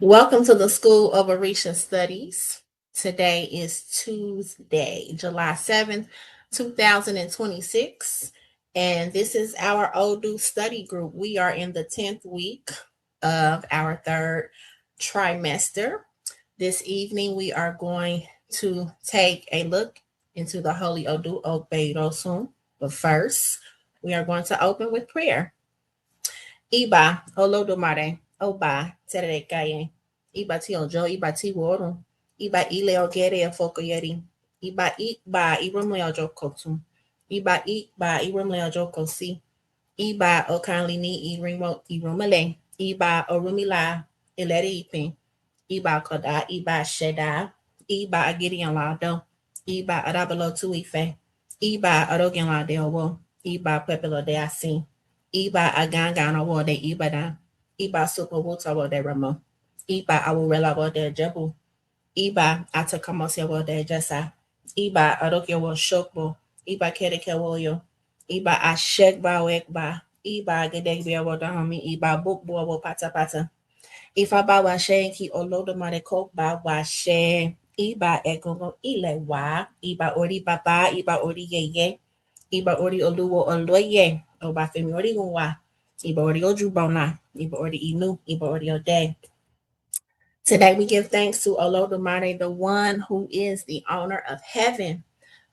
Welcome to the School of Orisa Studies. Today is Tuesday, July 7th, 2026, and this is our Odu study group. We are in the 10th week of our third trimester. This evening, we are going to take a look into the Holy Odu, Ògbè Ìròsùn. But first, we are going to open with prayer. Iba, Olodumare, Oba, Terekaye, Iba ti ojo, Iba ti worun, Iba ile ogere fokoyeri, Iba irumle ojo kotum, Iba irumle ojo kosi, Iba okanli ni irumele, Iba orumila ileri ipin, Iba koda, Iba sheda, Iba agiri lado, Iba arabalo tu ife, Iba arogen lade owo, Iba pepelo de asin, Iba agangana wode ibada, Iba super wuta wode ramo, Iba awurela wode jebu, Iba atakamosia wode jessa, Iba arokyo wo shokbo, Iba kereke woyo, Iba ashegba wekba, Iba gedegbe woda homi, Iba bukbo wo pata pata, Ifa ba wa she ki olodumare ko ba wa she, Iba egongo ile wa, Iba ori baba, Iba ori yeye, Iba ori oluwo oloye, Oba femi ori wa, Iba ori ojubona, Iba ori inu, Iba ori ode. Today we give thanks to Olodumare, the one who is the owner of heaven,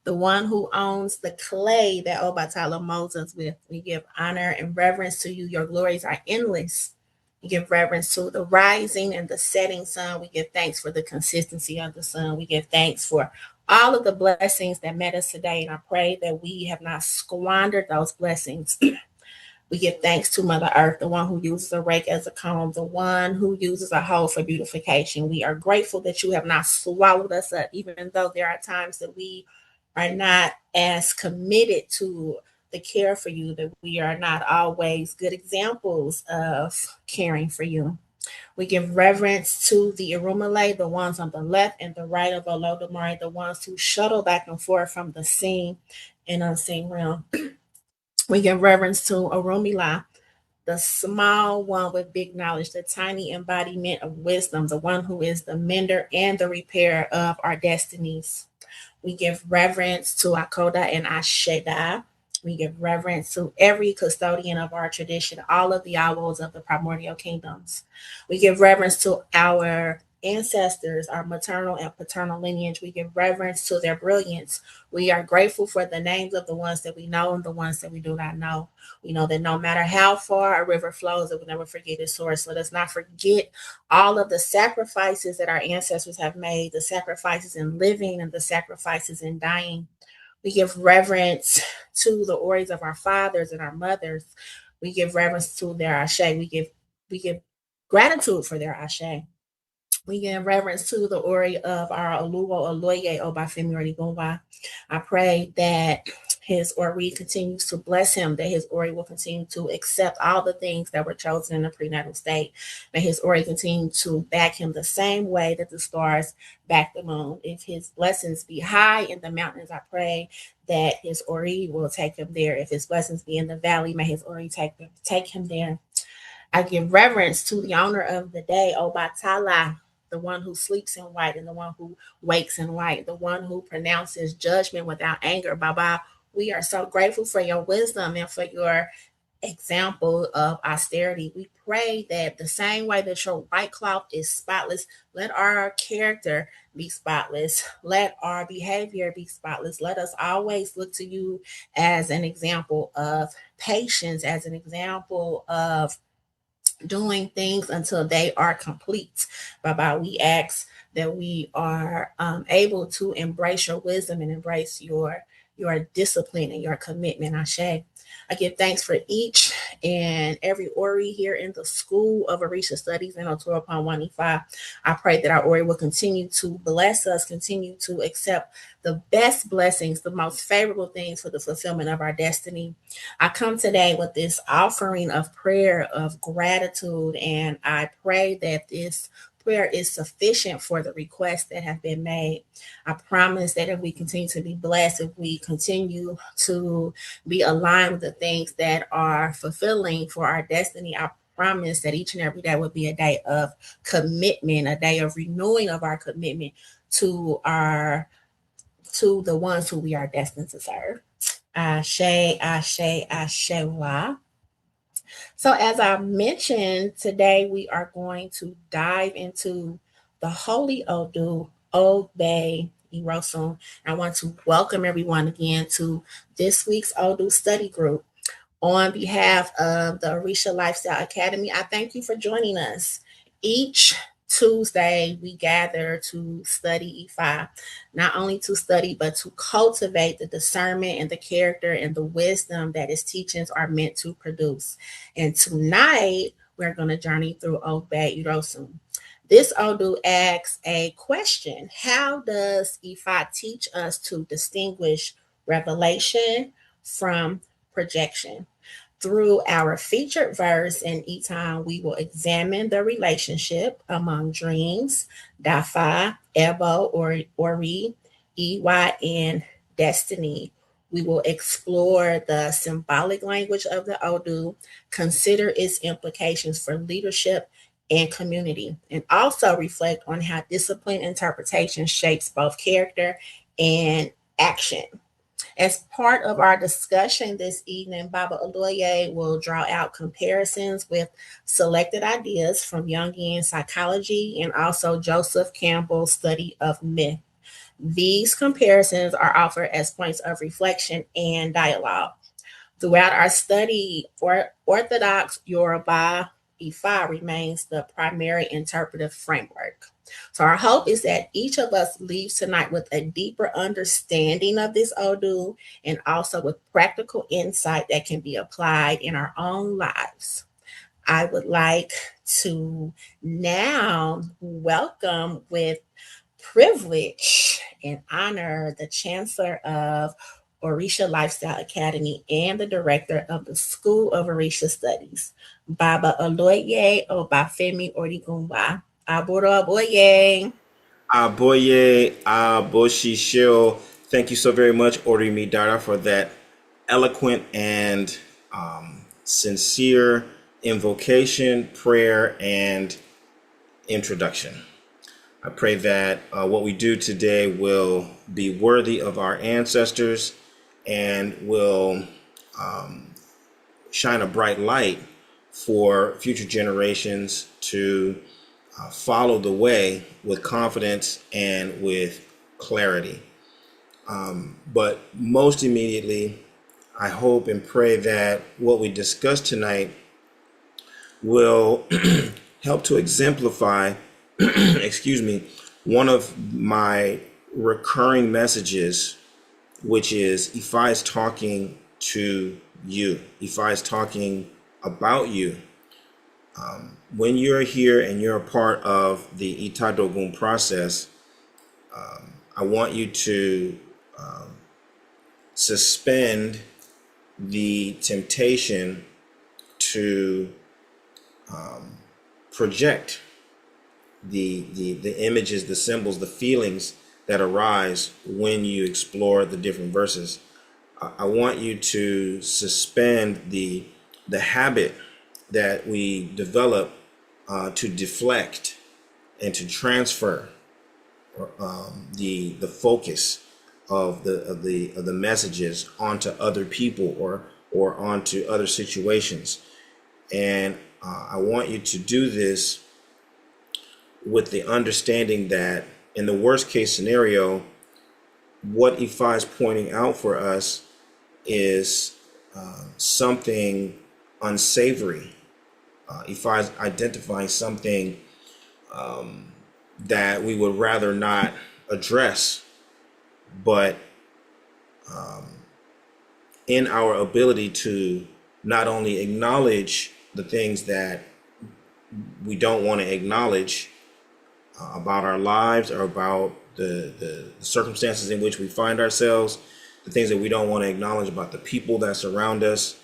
the one who owns the clay that Obatala molds us with. We give honor and reverence to you. Your glories are endless. We give reverence to the rising and the setting sun. We give thanks for the consistency of the sun. We give thanks for all of the blessings that met us today. And I pray that we have not squandered those blessings. We give thanks to Mother Earth, the one who uses a rake as a comb, the one who uses a hoe for beautification. We are grateful that you have not swallowed us up, even though there are times that we are not as committed to the care for you, that we are not always good examples of caring for you. We give reverence to the Irumale, the ones on the left and the right of Olodumare, the ones who shuttle back and forth from the seen and unseen realm. We give reverence to Orumila, the small one with big knowledge, the tiny embodiment of wisdom, the one who is the mender and the repairer of our destinies. We give reverence to Akoda and Asheda. We give reverence to every custodian of our tradition, all of the owls of the primordial kingdoms. We give reverence to our ancestors, our maternal and paternal lineage. We give reverence to their brilliance. We are grateful for the names of the ones that we know and the ones that we do not know. We know that no matter how far a river flows, it will never forget its source. Let us not forget all of the sacrifices that our ancestors have made, the sacrifices in living and the sacrifices in dying. We give reverence to the oris of our fathers and our mothers. We give reverence to their ashe. We give gratitude for their ashe. We give reverence to the Ori of our Oluwo Oloye Obafemi Onigunwa. I pray that his Ori continues to bless him, that his Ori will continue to accept all the things that were chosen in the prenatal state. May his Ori continue to back him the same way that the stars back the moon. If his blessings be high in the mountains, I pray that his Ori will take him there. If his blessings be in the valley, may his Ori take him there. I give reverence to the owner of the day, Obatala, the one who sleeps in white and the one who wakes in white, the one who pronounces judgment without anger. Baba, we are so grateful for your wisdom and for your example of austerity. We pray that the same way that your white cloth is spotless, let our character be spotless. Let our behavior be spotless. Let us always look to you as an example of patience, as an example of doing things until they are complete. Baba, we ask that we are able to embrace your wisdom and embrace your discipline and your commitment. Ashe. I give thanks for each and every Ori here in the School of Orisa Studies in Otoa upon 1E5. I pray that our Ori will continue to bless us, continue to accept the best blessings, the most favorable things for the fulfillment of our destiny. I come today with this offering of prayer, of gratitude, and I pray that this prayer is sufficient for the requests that have been made. I promise that if we continue to be blessed, if we continue to be aligned with the things that are fulfilling for our destiny, I promise that each and every day would be a day of commitment, a day of renewing of our commitment to the ones who we are destined to serve. Ashe, ashe, ashe, wa. So, as I mentioned, today we are going to dive into the Holy Odu, Ògbè Ìròsùn. I want to welcome everyone again to this week's Odu study group. On behalf of the Orisa Lifestyle Academy, I thank you for joining us. Each Tuesday, we gather to study Ifa, not only to study, but to cultivate the discernment and the character and the wisdom that its teachings are meant to produce. And tonight, we're going to journey through Ògbè Ìròsùn. This Odu asks a question. How does Ifa teach us to distinguish revelation from projection? Through our featured verse in itan, we will examine the relationship among dreams, Ìdáfá, Ebo, or Ori, Iwa, and destiny. We will explore the symbolic language of the Odu, consider its implications for leadership and community, and also reflect on how disciplined interpretation shapes both character and action. As part of our discussion this evening, Baba Oloye will draw out comparisons with selected ideas from Jungian psychology and also Joseph Campbell's study of myth. These comparisons are offered as points of reflection and dialogue. Throughout our study, orthodox Yorùbá Ifá remains the primary interpretive framework. So our hope is that each of us leaves tonight with a deeper understanding of this Odu and also with practical insight that can be applied in our own lives. I would like to now welcome with privilege and honor the Chancellor of Orisa Lifestyle Academy and the Director of the School of Orisa Studies, Baba Oloye Obafemi Odigunwa. Aburo Aboye. Aboye Aboshishio. Thank you so very much, Orimi Dara, for that eloquent and sincere invocation, prayer, and introduction. I pray that what we do today will be worthy of our ancestors and will shine a bright light for future generations to follow the way with confidence and with clarity. But most immediately, I hope and pray that what we discuss tonight will help to exemplify, excuse me, one of my recurring messages, which is Ifa is talking to you. Ifa is talking about you. When you're here and you're a part of the Itadogun process, I want you to suspend the temptation to project the images, the symbols, the feelings that arise when you explore the different verses. I want you to suspend the habit that we develop to deflect and to transfer the focus of the messages onto other people or onto other situations. And I want you to do this with the understanding that in the worst case scenario, what Ifa is pointing out for us is something unsavory. Ifa is identifying something that we would rather not address, but in our ability to not only acknowledge the things that we don't want to acknowledge about our lives or about the circumstances in which we find ourselves, the things that we don't want to acknowledge about the people that surround us.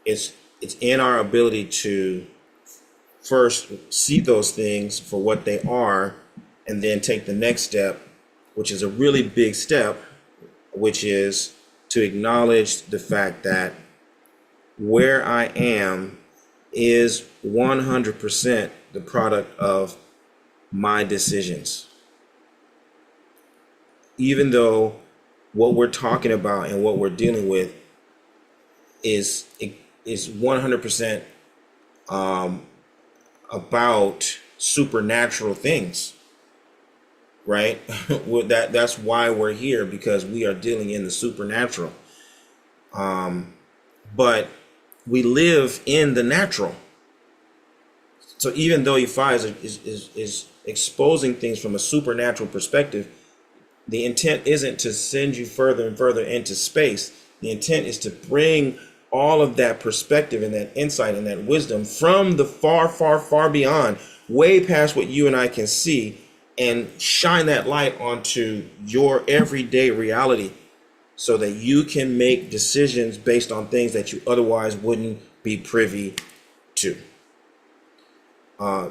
It's in our ability to first see those things for what they are, and then take the next step, which is a really big step, which is to acknowledge the fact that where I am is 100% the product of my decisions. Even though what we're talking about and what we're dealing with is 100% about supernatural things, right? That's why we're here, because we are dealing in the supernatural. But we live in the natural. So even though Ifa is exposing things from a supernatural perspective, the intent isn't to send you further and further into space. The intent is to bring all of that perspective and that insight and that wisdom from the far, far, far beyond, way past what you and I can see, and shine that light onto your everyday reality so that you can make decisions based on things that you otherwise wouldn't be privy to.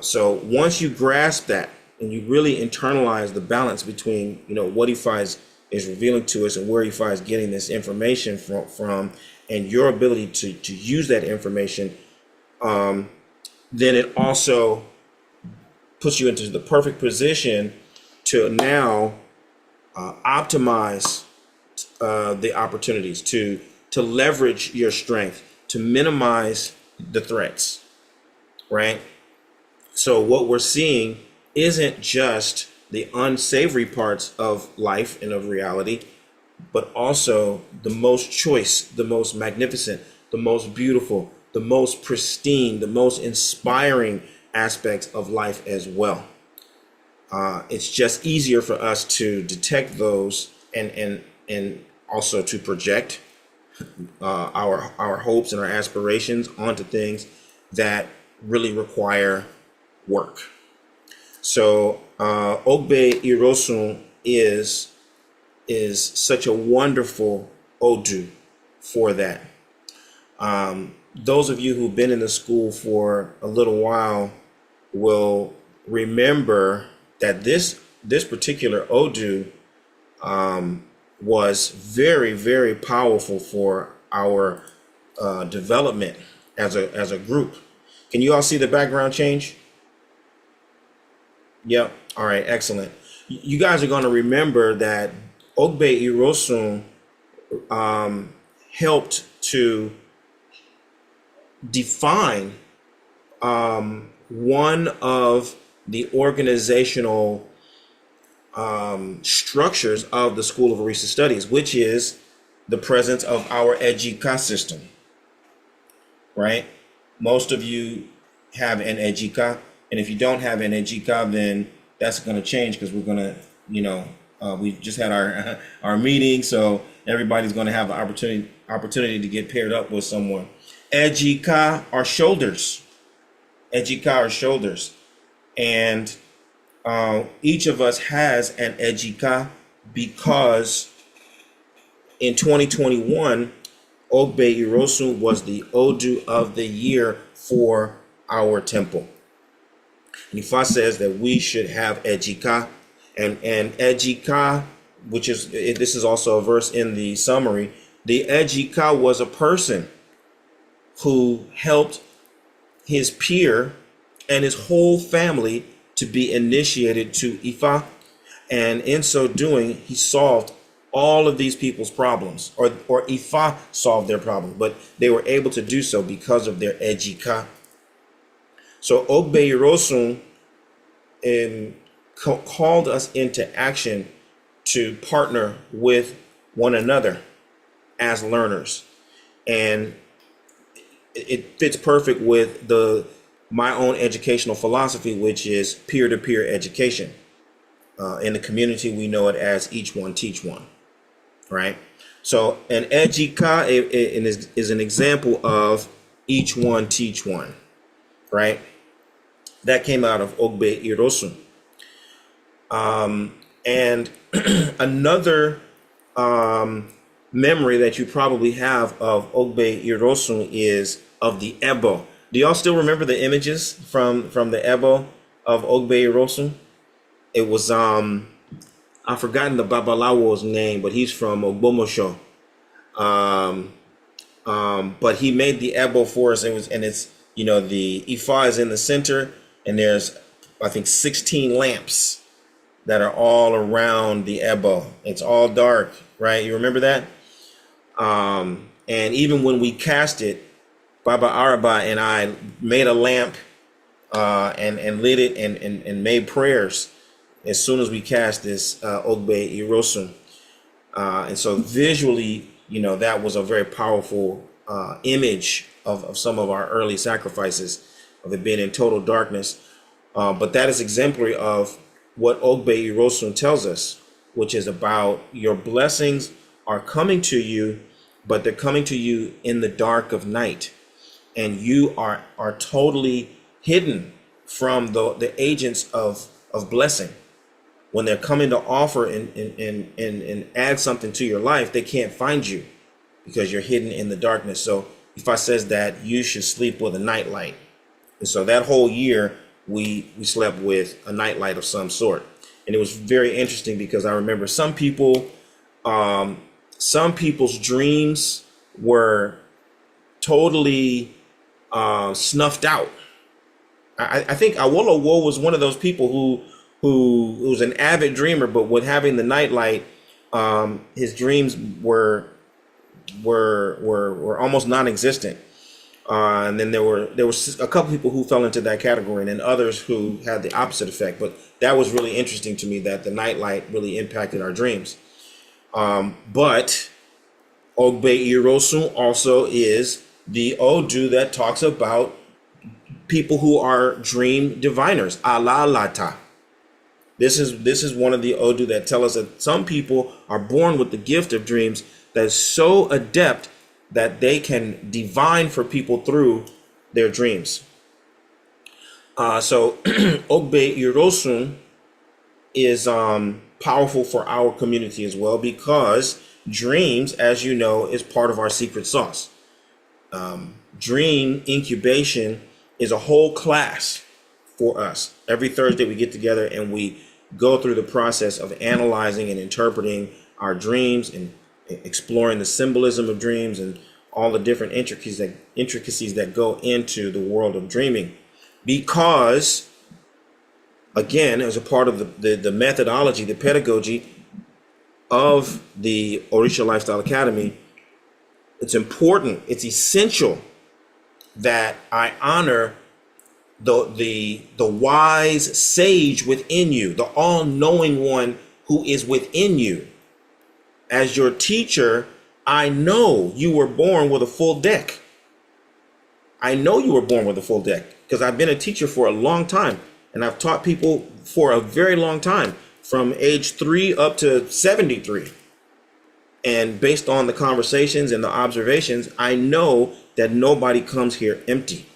So once you grasp that and you really internalize the balance between, what Ifa is revealing to us and where Ifa is getting this information from and your ability to use that information, then it also puts you into the perfect position to now optimize the opportunities, to leverage your strength, to minimize the threats, right? So what we're seeing isn't just the unsavory parts of life and of reality, but also the most choice, the most magnificent, the most beautiful, the most pristine, the most inspiring aspects of life as well. It's just easier for us to detect those and also to project our hopes and our aspirations onto things that really require work. So Ògbè Ìròsùn is such a wonderful Odu for that. Those of you who've been in the school for a little while will remember that this particular Odu was very, very powerful for our development as a group. Can you all see the background change? Yep. All right. Excellent. You guys are going to remember that Ògbè Ìròsùn helped to define one of the organizational structures of the School of Orisa Studies, which is the presence of our Ejika system, right? Most of you have an Ejika, and if you don't have an Ejika, then that's going to change, because we're going to, we just had our meeting, so everybody's going to have the opportunity to get paired up with someone. Ejika are shoulders. Ejika are shoulders, and each of us has an Ejika because in 2021, Ògbè Ìròsùn was the Odu of the year for our temple. And Ifa says that we should have Ejika, and Ejika, this is also a verse in the summary. The Ejika was a person who helped his peer and his whole family to be initiated to Ifa, and in so doing, he solved all of these people's problems, or Ifa solved their problems, but they were able to do so because of their Ejika. So Ògbè Ìròsùn called us into action to partner with one another as learners, and it fits perfect with my own educational philosophy, which is peer-to-peer education. In the community, we know it as each one teach one, right? So an Ejika is an example of each one teach one, right? That came out of Ògbè Ìròsùn. And another memory that you probably have of Ògbè Ìròsùn is of the Ebo. Do y'all still remember the images from the Ebo of Ògbè Ìròsùn? It was I've forgotten the Babalawo's name, but he's from Ògbómọ̀ṣọ́. But he made the Ebo for us, and it's The Ifa is in the center, and there's, I think, 16 lamps that are all around the Ebo. It's all dark, right? You remember that? And even when we cast it, Baba Araba and I made a lamp and lit it and made prayers as soon as we cast this Ògbè Ìròsùn. And so visually, that was a very powerful image of some of our early sacrifices, of it being in total darkness. But that is exemplary of what Ògbè Ìròsùn tells us, which is about your blessings are coming to you, but they're coming to you in the dark of night. And you are totally hidden from the agents of blessing. When they're coming to offer and add something to your life, they can't find you because you're hidden in the darkness. So Ifa says that you should sleep with a nightlight. And so that whole year, we slept with a nightlight of some sort. And it was very interesting because I remember some people's dreams were totally snuffed out. I think Awolowo was one of those people who was an avid dreamer, but with having the nightlight, his dreams were almost non-existent. And then there was a couple people who fell into that category, and then others who had the opposite effect. But that was really interesting to me, that the nightlight really impacted our dreams. But Ògbè Ìròsùn also is the Odu that talks about people who are dream diviners, Alalata. This is one of the Odu that tell us that some people are born with the gift of dreams that is so adept that they can divine for people through their dreams. So Ògbè Ìròsùn is powerful for our community as well, because dreams, as you know, is part of our secret sauce. Dream incubation is a whole class for us. Every Thursday we get together and we go through the process of analyzing and interpreting our dreams and exploring the symbolism of dreams and all the different intricacies that go into the world of dreaming. Because, again, as a part of the methodology, the pedagogy of the Orisa Lifestyle Academy, it's important, it's essential that I honor the wise sage within you, the all-knowing one who is within you. As your teacher, I know you were born with a full deck. I know you were born with a full deck because I've been a teacher for a long time, and I've taught people for a very long time, from age 3 up to 73. And based on the conversations and the observations, I know that nobody comes here empty.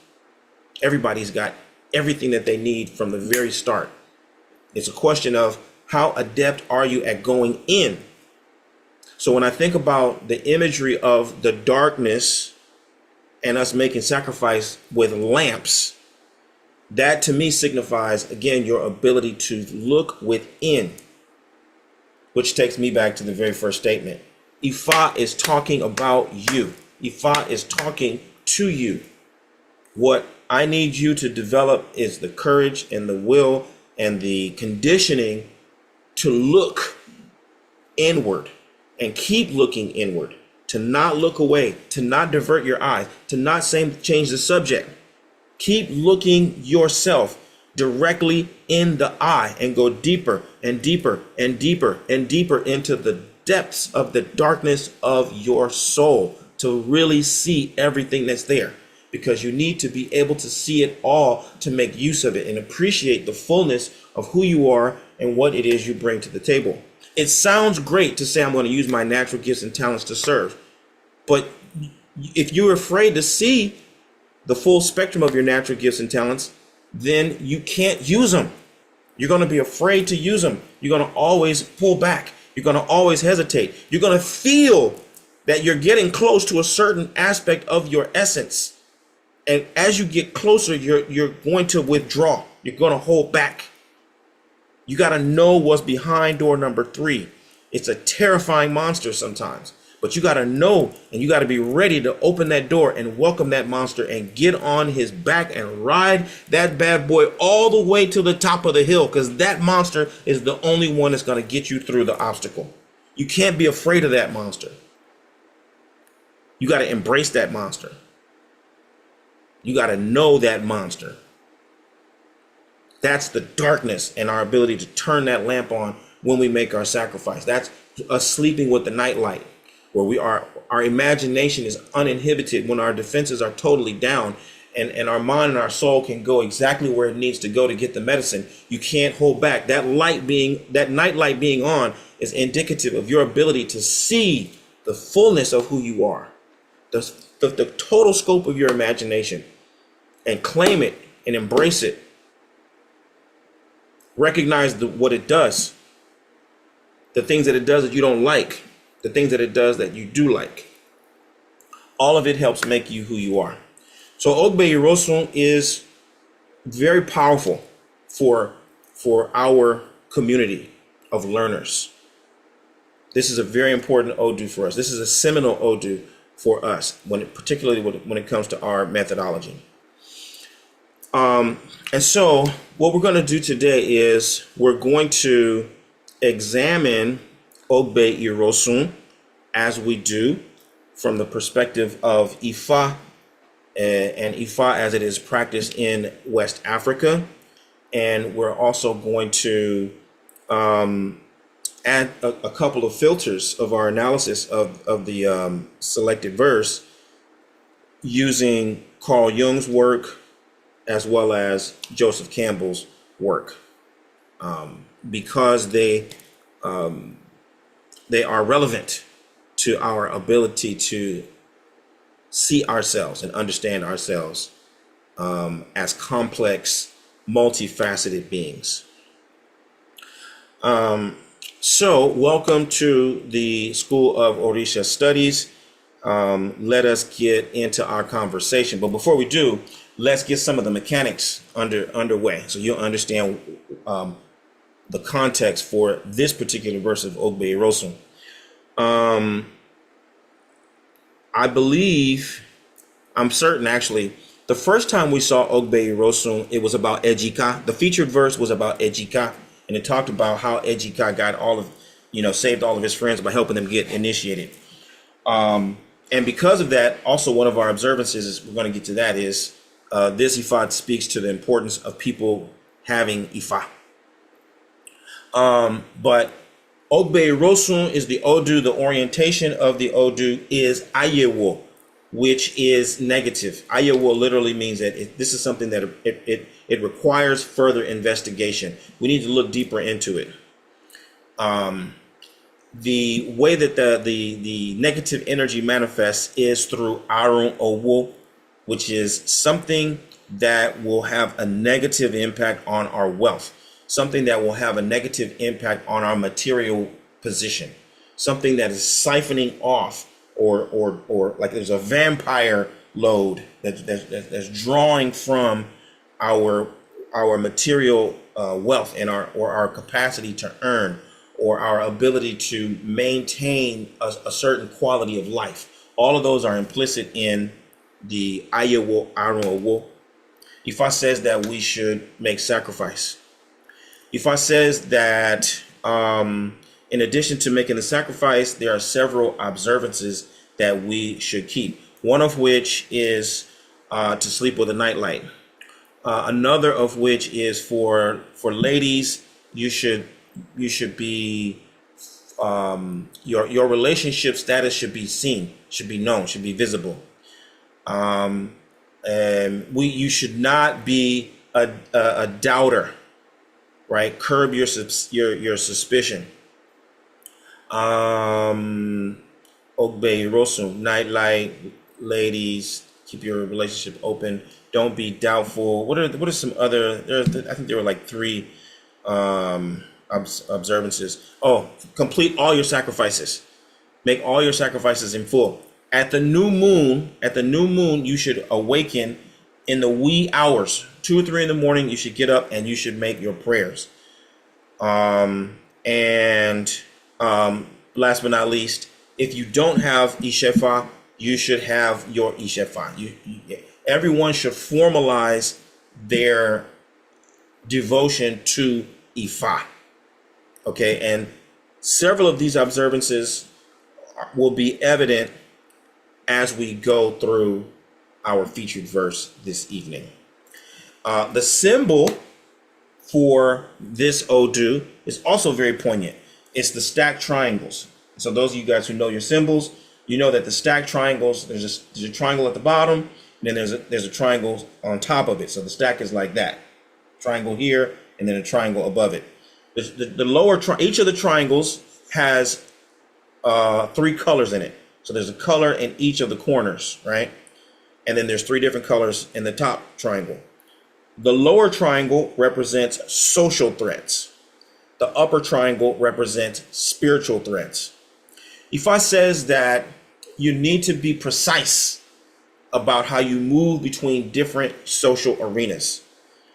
Everybody's got everything that they need from the very start. It's a question of how adept are you at going in. So when I think about the imagery of the darkness and us making sacrifice with lamps, that to me signifies, again, your ability to look within, which takes me back to the very first statement. Ifa is talking about you. Ifa is talking to you. What I need you to develop is the courage and the will and the conditioning to look inward and keep looking inward, to not look away, to not divert your eyes, to not change the subject. Keep looking yourself directly in the eye and go deeper and deeper and deeper and deeper into the depths of the darkness of your soul to really see everything that's there, because you need to be able to see it all to make use of it and appreciate the fullness of who you are and what it is you bring to the table. It sounds great to say I'm going to use my natural gifts and talents to serve, but if you're afraid to see the full spectrum of your natural gifts and talents, then you can't use them. You're going to be afraid to use them. You're going to always pull back. You're going to always hesitate. You're going to feel that you're getting close to a certain aspect of your essence. And as you get closer, you're going to withdraw. You're going to hold back. You got to know what's behind door number 3. It's a terrifying monster sometimes, But you got to know, and you got to be ready to open that door and welcome that monster and get on his back and ride that bad boy all the way to the top of the hill, because that monster is the only one that's going to get you through the obstacle. You can't be afraid of that monster. You got to embrace that monster. You got to know that monster. That's the darkness and our ability to turn that lamp on when we make our sacrifice. That's us sleeping with the nightlight, where our imagination is uninhibited, when our defenses are totally down, and our mind and our soul can go exactly where it needs to go to get the medicine. You can't hold back. That nightlight being on is indicative of your ability to see the fullness of who you are, the total scope of your imagination, and claim it and embrace it. Recognize what it does, the things that it does that you don't like, the things that it does that you do like. All of it helps make you who you are. So Ògbè Ìròsùn is very powerful for our community of learners. This is a very important Odu for us. This is a seminal Odu for us, particularly when it comes to our methodology. And so what we're going to do today is we're going to examine Ògbè Ìròsùn as we do from the perspective of Ifa, and Ifa as it is practiced in West Africa. And we're also going to add a couple of filters of our analysis of the selected verse using Carl Jung's work as well as Joseph Campbell's work, because they are relevant to our ability to see ourselves and understand ourselves as complex, multifaceted beings. So welcome to the School of Orisa Studies. Let us get into our conversation. But before we do, let's get some of the mechanics underway, so you'll understand the context for this particular verse of Ògbè Ìròsùn. I'm certain actually, the first time we saw Ògbè Ìròsùn, it was about Ejika. The featured verse was about Ejika, and it talked about how Ejika got saved all of his friends by helping them get initiated. And because of that, also one of our observances, we're going to get to that, is this Ifa speaks to the importance of people having Ifa. But Ògbè Ìròsùn is the Odu. The orientation of the Odu is Ayewo, which is negative. Ayewo literally means that this is something that it requires further investigation. We need to look deeper into it. The way that the negative energy manifests is through Arun Owo, which is something that will have a negative impact on our wealth, something that will have a negative impact on our material position, something that is siphoning off or like there's a vampire load that's drawing from our material wealth and our capacity to earn, or our ability to maintain a certain quality of life. All of those are implicit in the Ayewo Arunowo. Ifa says that we should make sacrifice. Ifa says that in addition to making the sacrifice, there are several observances that we should keep. One of which is to sleep with a nightlight. Another of which is for ladies, you should be your relationship status should be seen, should be known, should be visible. And you should not be a doubter, right? Curb your suspicion. Ògbè Ìròsùn, nightlight, ladies, keep your relationship open. Don't be doubtful. What are some other? I think there were like 3 observances. Oh, complete all your sacrifices. Make all your sacrifices in full. At the new moon, you should awaken in the wee hours, 2 or 3 in the morning. You should get up and you should make your prayers. And last but not least, If you don't have Ishefa, you should have your Ishefa. Everyone should formalize their devotion to Ifa. Okay, and several of these observances will be evident as we go through our featured verse this evening. The symbol for this Odu is also very poignant. It's the stacked triangles. So those of you guys who know your symbols, you know that the stacked triangles, there's a triangle at the bottom, and then there's a triangle on top of it. So the stack is like that. Triangle here, and then a triangle above it. The lower, each of the triangles has 3 colors in it. So there's a color in each of the corners, right? And then there's 3 different colors in the top triangle. The lower triangle represents social threats. The upper triangle represents spiritual threats. Ifa says that you need to be precise about how you move between different social arenas.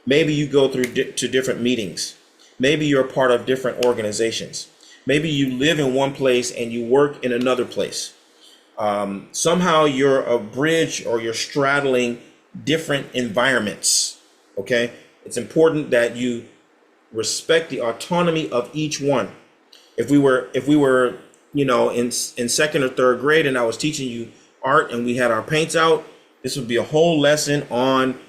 Maybe you go to different meetings. Maybe you're a part of different organizations. Maybe you live in one place and you work in another place. Somehow you're a bridge, or you're straddling different environments. Okay, it's important that you respect the autonomy of each one. If we were, in second or third grade, and I was teaching you art, and we had our paints out, this would be a whole lesson on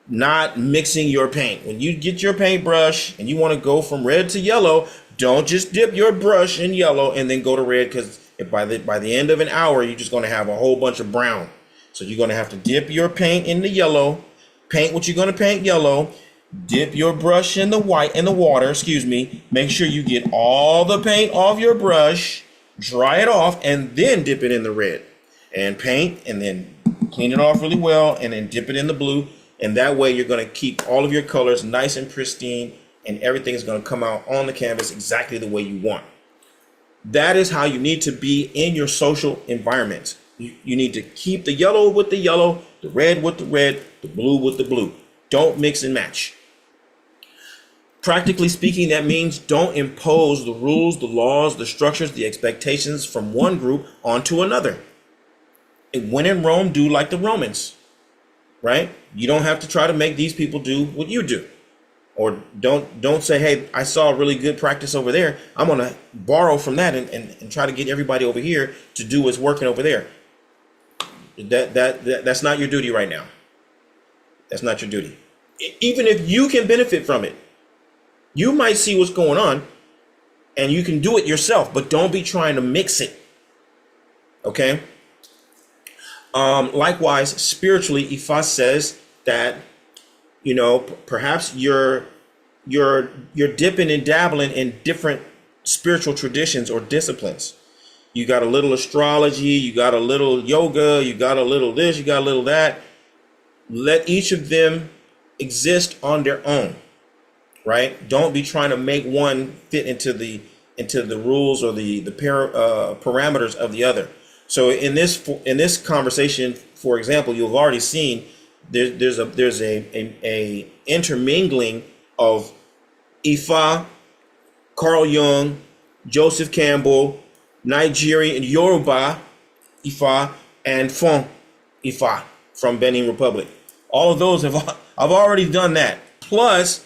not mixing your paint. When you get your paintbrush and you want to go from red to yellow, don't just dip your brush in yellow and then go to red, because by the end of an hour, you're just going to have a whole bunch of brown. So you're going to have to dip your paint in the yellow, paint what you're going to paint yellow, dip your brush in the water, make sure you get all the paint off your brush, dry it off, and then dip it in the red, and paint, and then clean it off really well, and then dip it in the blue. And that way you're going to keep all of your colors nice and pristine, and everything is going to come out on the canvas exactly the way you want. That is how you need to be in your social environment. You need to keep the yellow with the yellow, the red with the red, the blue with the blue. Don't mix and match. Practically speaking, that means don't impose the rules, the laws, the structures, the expectations from one group onto another. And when in Rome, do like the Romans, right? You don't have to try to make these people do what you do. Or don't say, hey, I saw a really good practice over there. I'm going to borrow from that and try to get everybody over here to do what's working over there. That's not your duty right now. That's not your duty. Even if you can benefit from it, you might see what's going on and you can do it yourself, but don't be trying to mix it. Okay? Likewise, spiritually, Ifa says that, perhaps you're dipping and dabbling in different spiritual traditions or disciplines. You got a little astrology, you got a little yoga, you got a little this, you got a little that. Let each of them exist on their own, right? Don't be trying to make one fit into the rules or the parameters of the other. So in this conversation, for example, you've already seen there's a intermingling of Ifa, Carl Jung, Joseph Campbell, Nigerian and Yoruba Ifa, and Fon Ifa from Benin Republic. All of those I've already done that. Plus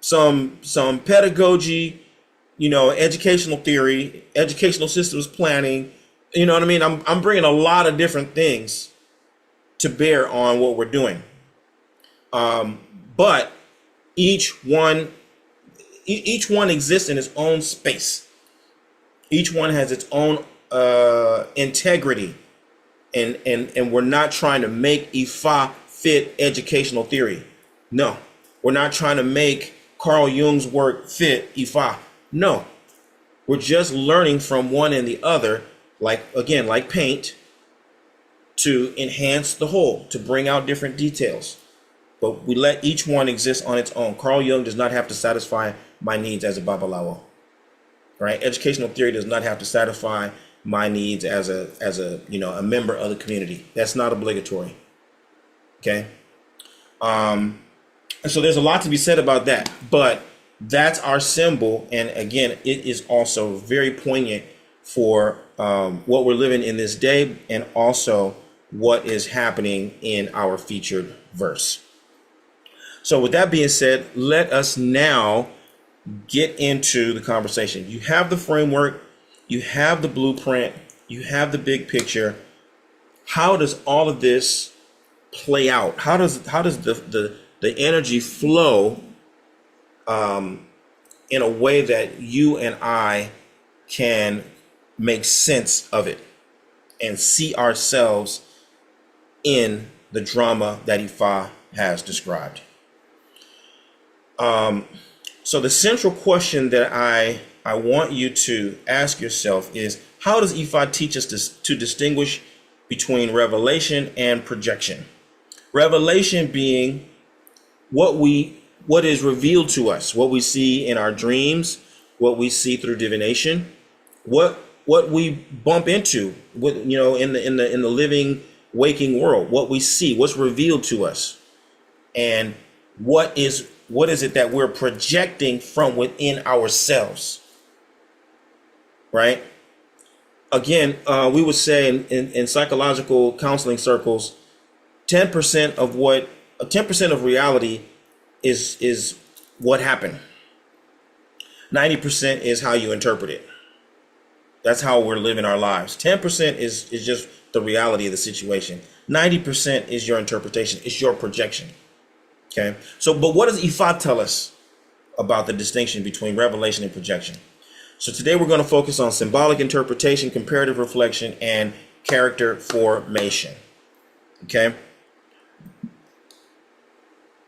some pedagogy, educational theory, educational systems planning. You know what I mean? I'm bringing a lot of different things to bear on what we're doing. But each one exists in its own space. Each one has its own integrity, and we're not trying to make Ifa fit educational theory. No, we're not trying to make Carl Jung's work fit Ifa. No, we're just learning from one and the other, like paint, to enhance the whole, to bring out different details. But we let each one exist on its own. Carl Jung does not have to satisfy my needs as a Babalawo. Right? Educational theory does not have to satisfy my needs as a member of the community. That's not obligatory. Okay? And so there's a lot to be said about that. But that's our symbol. And again, it is also very poignant for what we're living in this day, and also what is happening in our featured verse. So with that being said, let us now get into the conversation. You have the framework, you have the blueprint, you have the big picture. How does all of this play out? How does the energy flow in a way that you and I can make sense of it and see ourselves in the drama that Ifa has described? So the central question that I want you to ask yourself is, how does Ifa teach us to distinguish between revelation and projection? Revelation being what is revealed to us, what we see in our dreams, what we see through divination, what we bump into, in the living, waking world, what we see, what's revealed to us, and what is it that we're projecting from within ourselves, right? Again, we would say in psychological counseling circles, 10% of reality is what happened. 90% is how you interpret it. That's how we're living our lives. 10% is just the reality of the situation. 90% is your interpretation. It's your projection. Okay. So, but what does Ifa tell us about the distinction between revelation and projection? So today we're going to focus on symbolic interpretation, comparative reflection, and character formation. Okay.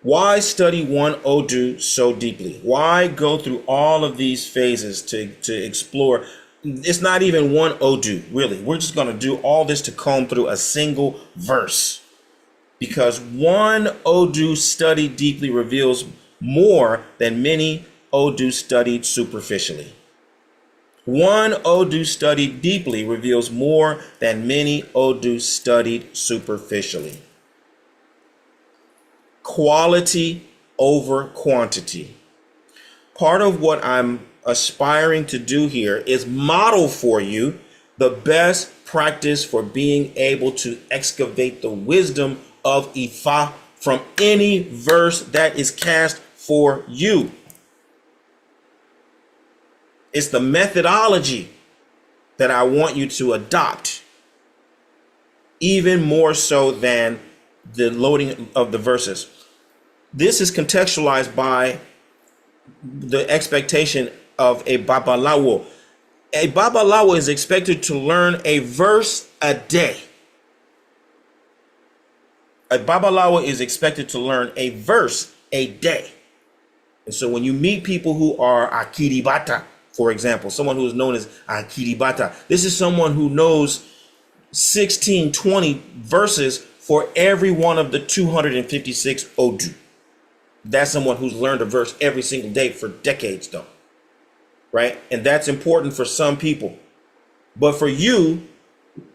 Why study one Odu so deeply? Why go through all of these phases to explore? It's not even one Odu, really. We're just going to do all this to comb through a single verse. Because one Odu studied deeply reveals more than many Odu studied superficially. One Odu studied deeply reveals more than many Odu studied superficially. Quality over quantity. Part of what I'm aspiring to do here is model for you the best practice for being able to excavate the wisdom of Ifa from any verse that is cast for you. It's the methodology that I want you to adopt, even more so than the loading of the verses. This is contextualized by the expectation of a babalawo. A babalawo is expected to learn a verse a day. A babalawo is expected to learn a verse a day. And so when you meet people who are akiribata, for example, someone who is known as akiribata, this is someone who knows 16, 20 verses for every one of the 256 Odu. That's someone who's learned a verse every single day for decades, though. Right? And that's important for some people. But for you,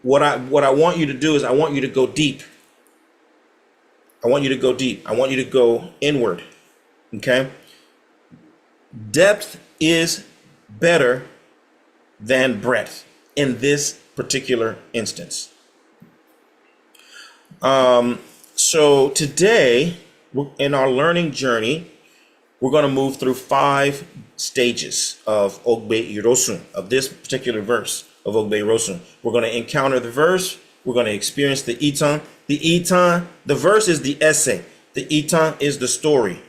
what I want you to do is I want you to go deep. I want you to go deep. I want you to go inward. Okay? Depth is better than breadth in this particular instance. So today, in our learning journey, we're going to move through 5 stages of Ògbè Ìròsùn, of this particular verse of Ògbè Ìròsùn. We're going to encounter the verse. We're going to experience the itan. The itan, the verse is the essay. The itan is the story.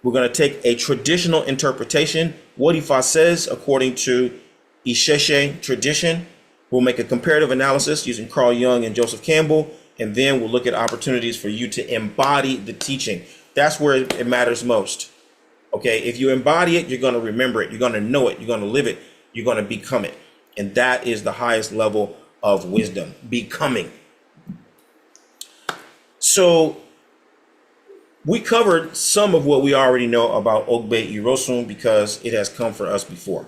We're going to take a traditional interpretation, what Ifa says according to Ìṣẹ̀ṣe tradition. We'll make a comparative analysis using Carl Jung and Joseph Campbell, and then we'll look at opportunities for you to embody the teaching. That's where it matters most. Okay, if you embody it, you're going to remember it. You're going to know it. You're going to live it. You're going to become it. And that is the highest level of wisdom, becoming. So we covered some of what we already know about Ògbè Ìròsùn because it has come for us before.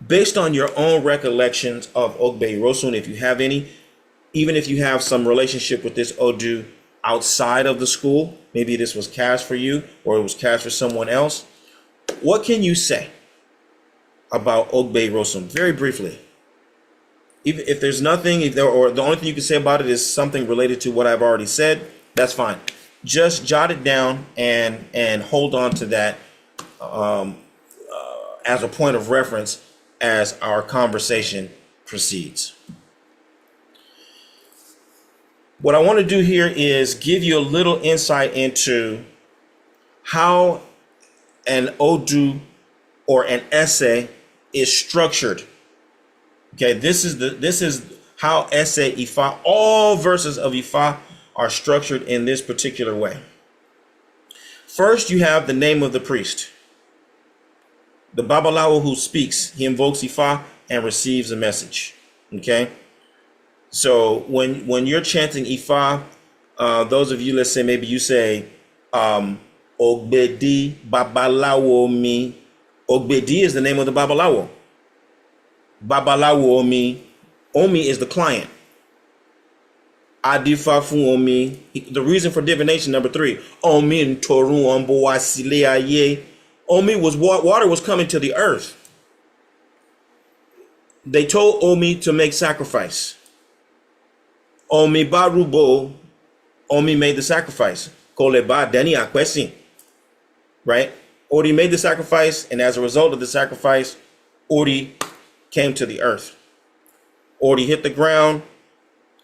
Based on your own recollections of Ògbè Ìròsùn, if you have any, even if you have some relationship with this Odu outside of the school, maybe this was cast for you or it was cast for someone else, what can you say? about Ògbè Ìròsùn very briefly. Even if there's nothing, or the only thing you can say about it is something related to what I've already said, that's fine. Just jot it down and hold on to that as a point of reference as our conversation proceeds. What I want to do here is give you a little insight into how an Odu or an essay is structured. Okay, this is how essay Ifa, all verses of Ifa are structured in this particular way. First, you have the name of the priest. The Babalawo who speaks, he invokes Ifa and receives a message. Okay, so when you're chanting Ifa, those of you, let's say maybe you say Ogbedi Babalawo mi. Ogbedi is the name of the Babalawo. Babalawo Omi. Omi is the client. Adifa fun Omi. The reason for divination, number 3. Omi ntorun ombo wasile aye. Omi was water was coming to the earth. They told Omi to make sacrifice. Omi barubo. Omi made the sacrifice. Koleba deni akwesi. Right? Ori made the sacrifice, and as a result of the sacrifice, Ori came to the earth. Ori hit the ground,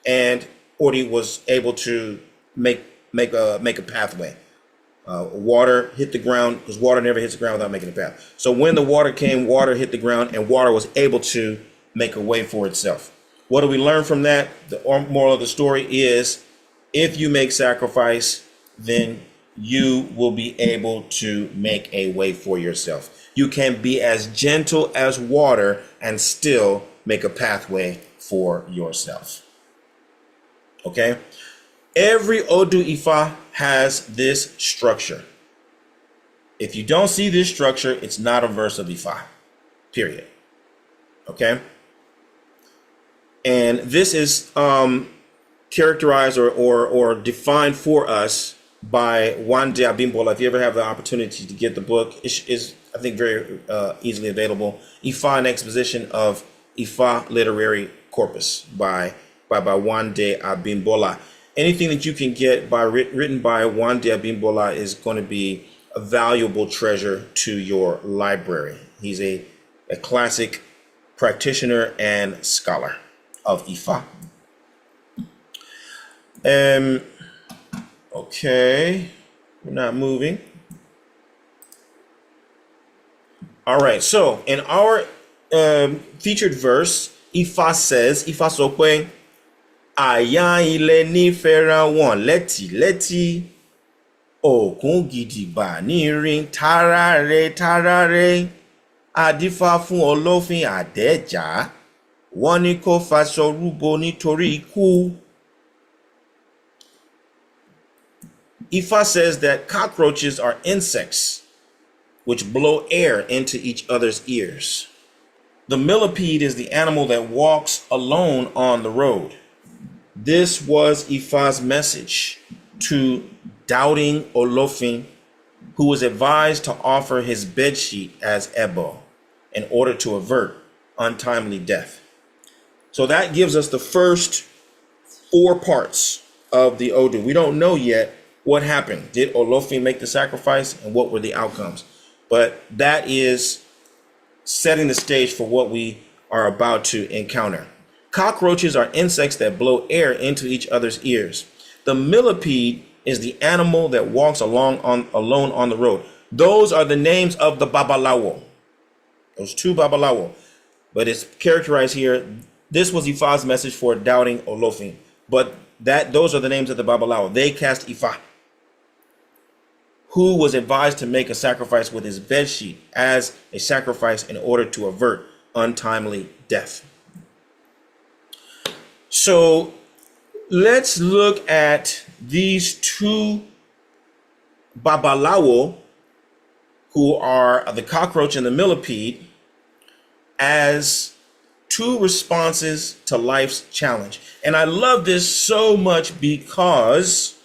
and Ori was able to make a pathway. Water hit the ground, because water never hits the ground without making a path. So when the water came, water hit the ground, and water was able to make a way for itself. What do we learn from that? The moral of the story is, if you make sacrifice, then you will be able to make a way for yourself. You can be as gentle as water and still make a pathway for yourself. Okay? Every Odu Ifa has this structure. If you don't see this structure, it's not a verse of Ifa. Period. Okay? And this is characterized or defined for us by Wande Abimbola. If you ever have the opportunity to get the book, it is, I think, very easily available. Ifa, an exposition of Ifa literary corpus by Wande Abimbola. Anything that you can get written by Wande Abimbola is going to be a valuable treasure to your library. He's a classic practitioner and scholar of Ifa. Okay, we're not moving. All right, so in our featured verse, Ifa says, Ifa sọ pé, àyà ilẹ̀ nífẹ̀ẹ́ra wọn lẹ́tìlẹ́tì, òkun gidigba ní rin tárárẹ, adífá fún Ọlọ́fin àdẹ́jà, wọ́n ní kó faṣọ rúbọ nítorí ikú. Ifa says that cockroaches are insects which blow air into each other's ears. The millipede is the animal that walks alone on the road. This was Ifa's message to doubting Olofin, who was advised to offer his bedsheet as Ebo in order to avert untimely death. So that gives us the first 4 parts of the Odu. We don't know yet what happened. Did Olofin make the sacrifice, and what were the outcomes? But that is setting the stage for what we are about to encounter. Cockroaches are insects that blow air into each other's ears. The millipede is the animal that walks alone on the road. Those are the names of the Babalawo. Those 2 Babalawo. But it's characterized here. This was Ifa's message for doubting Olofin. But those are the names of the Babalawo. They cast Ifa, who was advised to make a sacrifice with his bedsheet as a sacrifice in order to avert untimely death. So let's look at these 2 Babalawo, who are the cockroach and the millipede, as 2 responses to life's challenge. And I love this so much because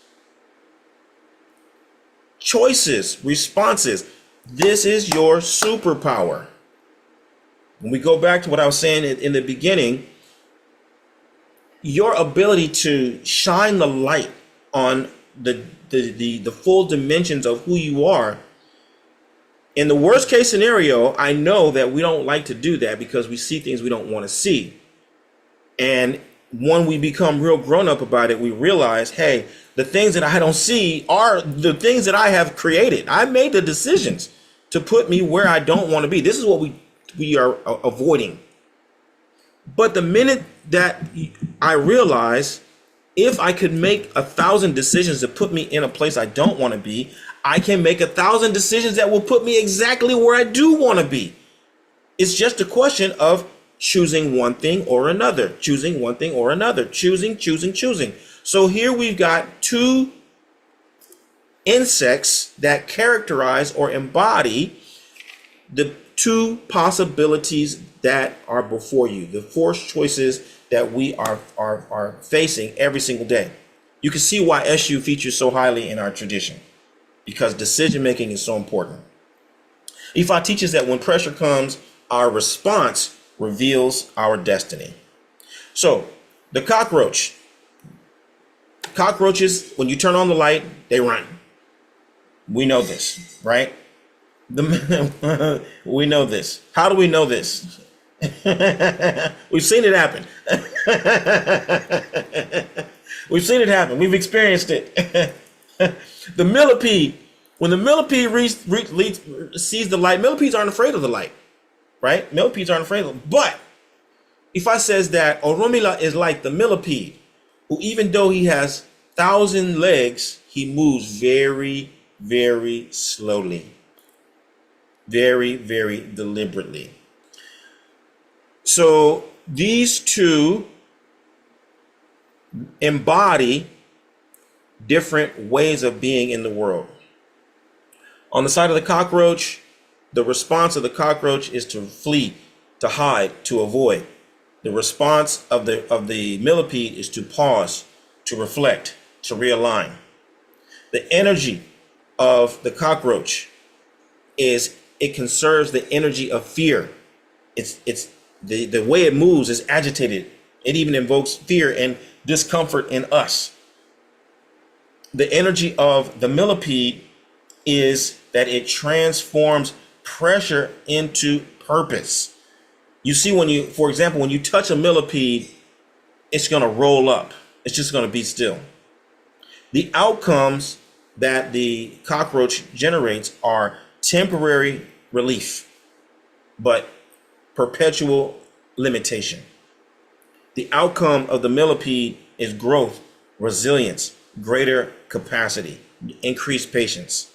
choices, responses, this is your superpower. When we go back to what I was saying in the beginning, your ability to shine the light on the full dimensions of who you are. In the worst case scenario, I know that we don't like to do that because we see things we don't want to see. And when we become real grown up about it, we realize, hey, the things that I don't see are the things that I have created. I made the decisions to put me where I don't want to be. This is what we are avoiding. But the minute that I realize, if I could make 1,000 decisions to put me in a place I don't want to be, I can make 1,000 decisions that will put me exactly where I do want to be. It's just a question of choosing one thing or another, choosing one thing or another, choosing. So here we've got two insects that characterize or embody the two possibilities that are before you, the forced choices that we are facing every single day. You can see why SU features so highly in our tradition, because decision making is so important. Ifa teaches that when pressure comes, our response reveals our destiny. So the cockroaches, when you turn on the light, they run. We know this, right? We know this. How do we know this? We've seen it happen. We've seen it happen. We've experienced it. The millipede, when the millipede sees the light, millipedes aren't afraid of the light, right? Millipedes aren't afraid of it. But Ifa says that Oromila is like the millipede, who even though he has 1,000 legs, he moves very, very slowly, very, very deliberately. So these two embody different ways of being in the world. On the side of the cockroach, the response of the cockroach is to flee, to hide, to avoid. The response of the millipede is to pause, to reflect, to realign. The energy of the cockroach is it conserves the energy of fear. It's the way it moves is agitated. It even invokes fear and discomfort in us. The energy of the millipede is that it transforms pressure into purpose. You see, for example, when you touch a millipede, it's going to roll up. It's just going to be still. The outcomes that the cockroach generates are temporary relief, but perpetual limitation. The outcome of the millipede is growth, resilience, greater capacity, increased patience.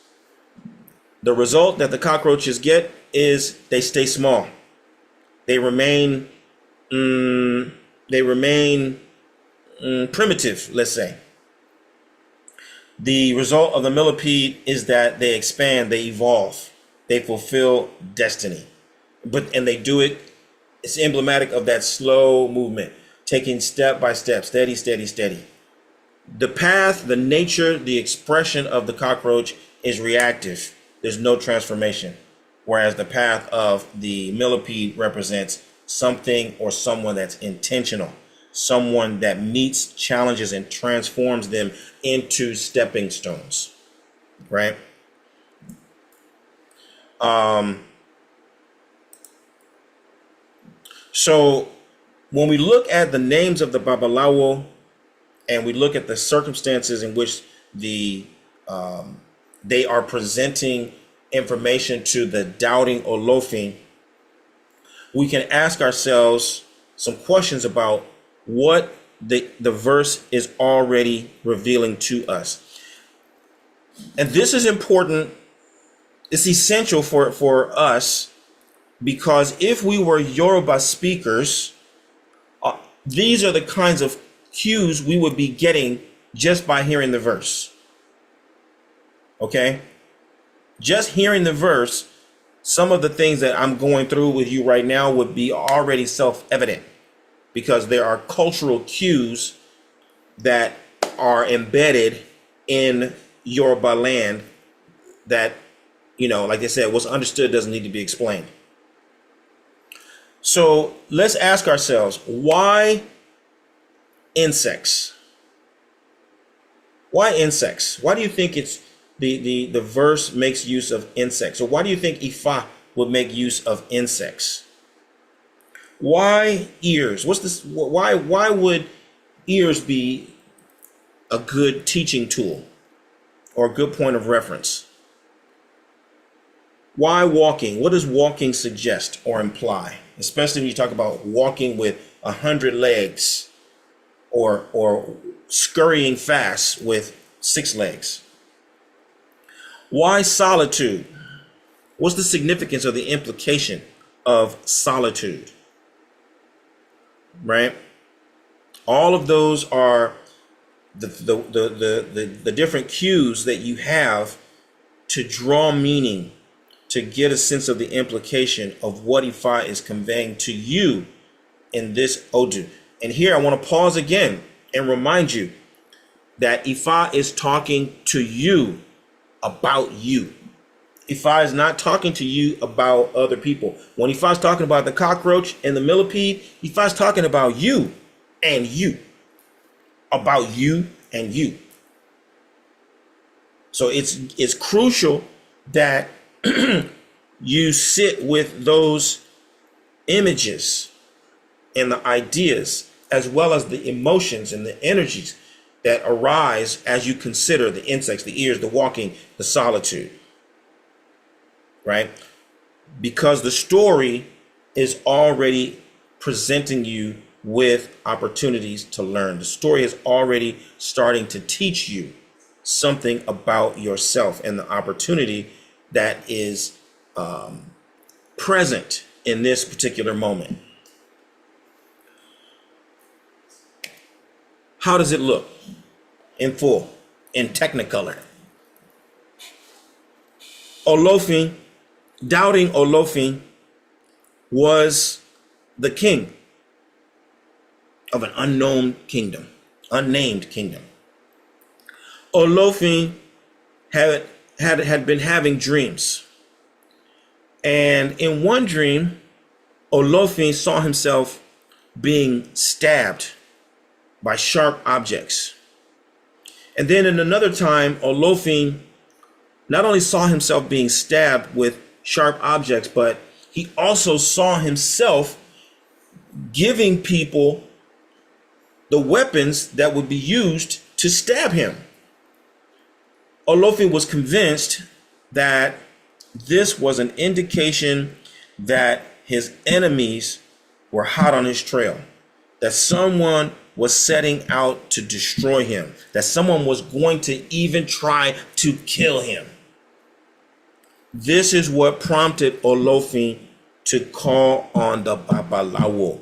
The result that the cockroaches get is they stay small. They remain primitive, let's say. The result of the millipede is that they expand, they evolve, they fulfill destiny. And they do it, it's emblematic of that slow movement, taking step by step, steady, steady, steady. The path, the nature, the expression of the cockroach is reactive. There's no transformation. Whereas the path of the millipede represents something or someone that's intentional, someone that meets challenges and transforms them into stepping stones, right? So when we look at the names of the Babalawo and we look at the circumstances in which they are presenting information to the doubting Olofin, we can ask ourselves some questions about what the verse is already revealing to us. And this is important. It's essential for us, because if we were Yoruba speakers, these are the kinds of cues we would be getting just by hearing the verse. Okay? Just hearing the verse, some of the things that I'm going through with you right now would be already self-evident, because there are cultural cues that are embedded in Yoruba land that, like I said, what's understood doesn't need to be explained. So let's ask ourselves, why insects? Why insects? Why do you think it's the verse makes use of insects? Or why do you think Ifa would make use of insects? Why ears? What's this? Why would ears be a good teaching tool or a good point of reference? Why walking? What does walking suggest or imply? Especially when you talk about walking with 100 legs or scurrying fast with 6 legs. Why solitude? What's the significance or the implication of solitude? Right? All of those are the different cues that you have to draw meaning, to get a sense of the implication of what Ifa is conveying to you in this Odu. And here I want to pause again and remind you that Ifa is talking to you about you. Ifa is not talking to you about other people. When Ifa is talking about the cockroach and the millipede, Ifa is talking about you and you. About you and you. So it's crucial that you sit with those images and the ideas, as well as the emotions and the energies that arise as you consider the insects, the ears, the walking, the solitude. Right? Because the story is already presenting you with opportunities to learn. The story is already starting to teach you something about yourself and the opportunity that is present in this particular moment. How does it look in full, in technicolor? Olofin, doubting Olofin, was the king of an unnamed kingdom. Olofin had been having dreams. And in one dream, Olofin saw himself being stabbed by sharp objects. And then in another time, Olofin not only saw himself being stabbed with sharp objects, but he also saw himself giving people the weapons that would be used to stab him. Olofin was convinced that this was an indication that his enemies were hot on his trail, that someone was setting out to destroy him, that someone was going to even try to kill him. This is what prompted Olofin to call on the Babalawo,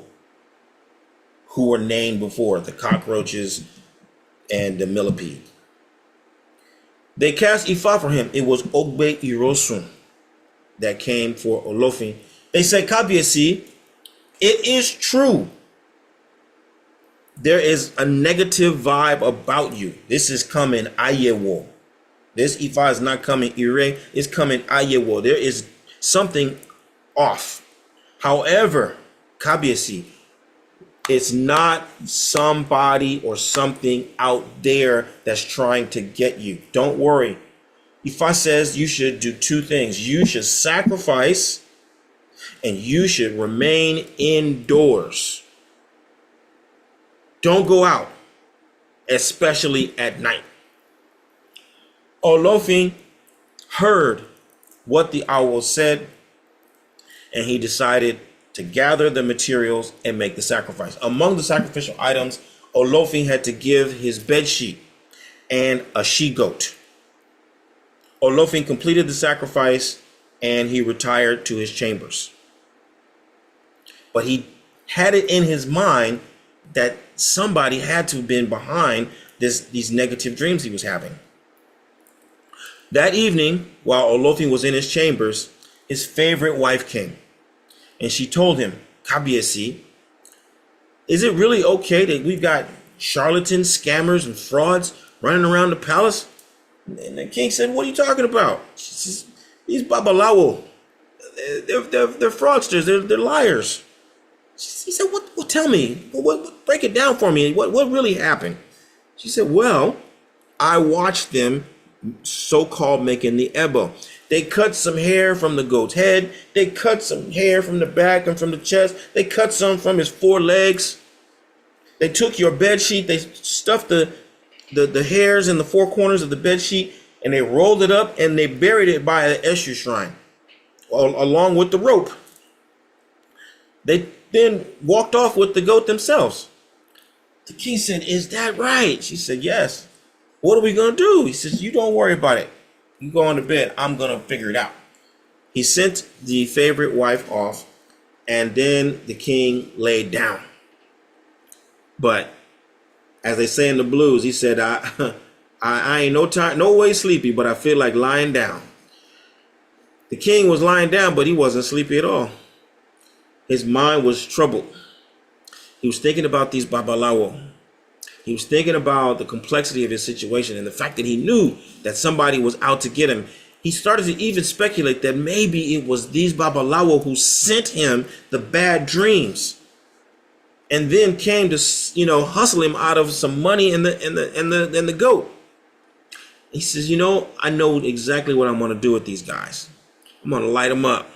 who were named before, the cockroaches and the millipede. They cast Ifa for him. It was Ògbè Ìròsùn that came for Olofin. They said, Kábíyèsí, it is true. There is a negative vibe about you. This is coming Ayewo. This Ifa is not coming Ire, it's coming Ayewo. There is something off. However, Kábíyèsí, it's not somebody or something out there that's trying to get you. Don't worry. Ifa says you should do 2 things. You should sacrifice and you should remain indoors. Don't go out, especially at night. Olofin heard what the owl said, and he decided to gather the materials and make the sacrifice. Among the sacrificial items, Olofin had to give his bed sheet and a she-goat. Olofin completed the sacrifice and he retired to his chambers. But he had it in his mind that somebody had to have been behind these negative dreams he was having. That evening, while Olofin was in his chambers, his favorite wife came. And she told him, Kábíyèsí, is it really okay that we've got charlatans, scammers, and frauds running around the palace? And the king said, what are you talking about? She says, these Babalawo, they're fraudsters, they're liars. He said, "What? Tell me. Break it down for me. What really happened?" She said, "Well, I watched them so-called making the ebo. They cut some hair from the goat's head. They cut some hair from the back and from the chest. They cut some from his four legs. They took your bed sheet. They stuffed the hairs in the four corners of the bed sheet, and they rolled it up and they buried it by the Eshu shrine, along with the rope. They then walked off with the goat themselves." The king said, "Is that right?" She said, "Yes." "What are we going to do?" He says, "You don't worry about it. You go on to bed. I'm going to figure it out." He sent the favorite wife off, and then the king laid down. But as they say in the blues, he said, I ain't no way sleepy, but I feel like lying down. The king was lying down, but he wasn't sleepy at all. His mind was troubled. He was thinking about these babalawo. He was thinking about the complexity of his situation and the fact that he knew that somebody was out to get him. He started to even speculate that maybe it was these babalawo who sent him the bad dreams, and then came to, hustle him out of some money and the goat. He says, I know exactly what I'm going to do with these guys. I'm going to light them up.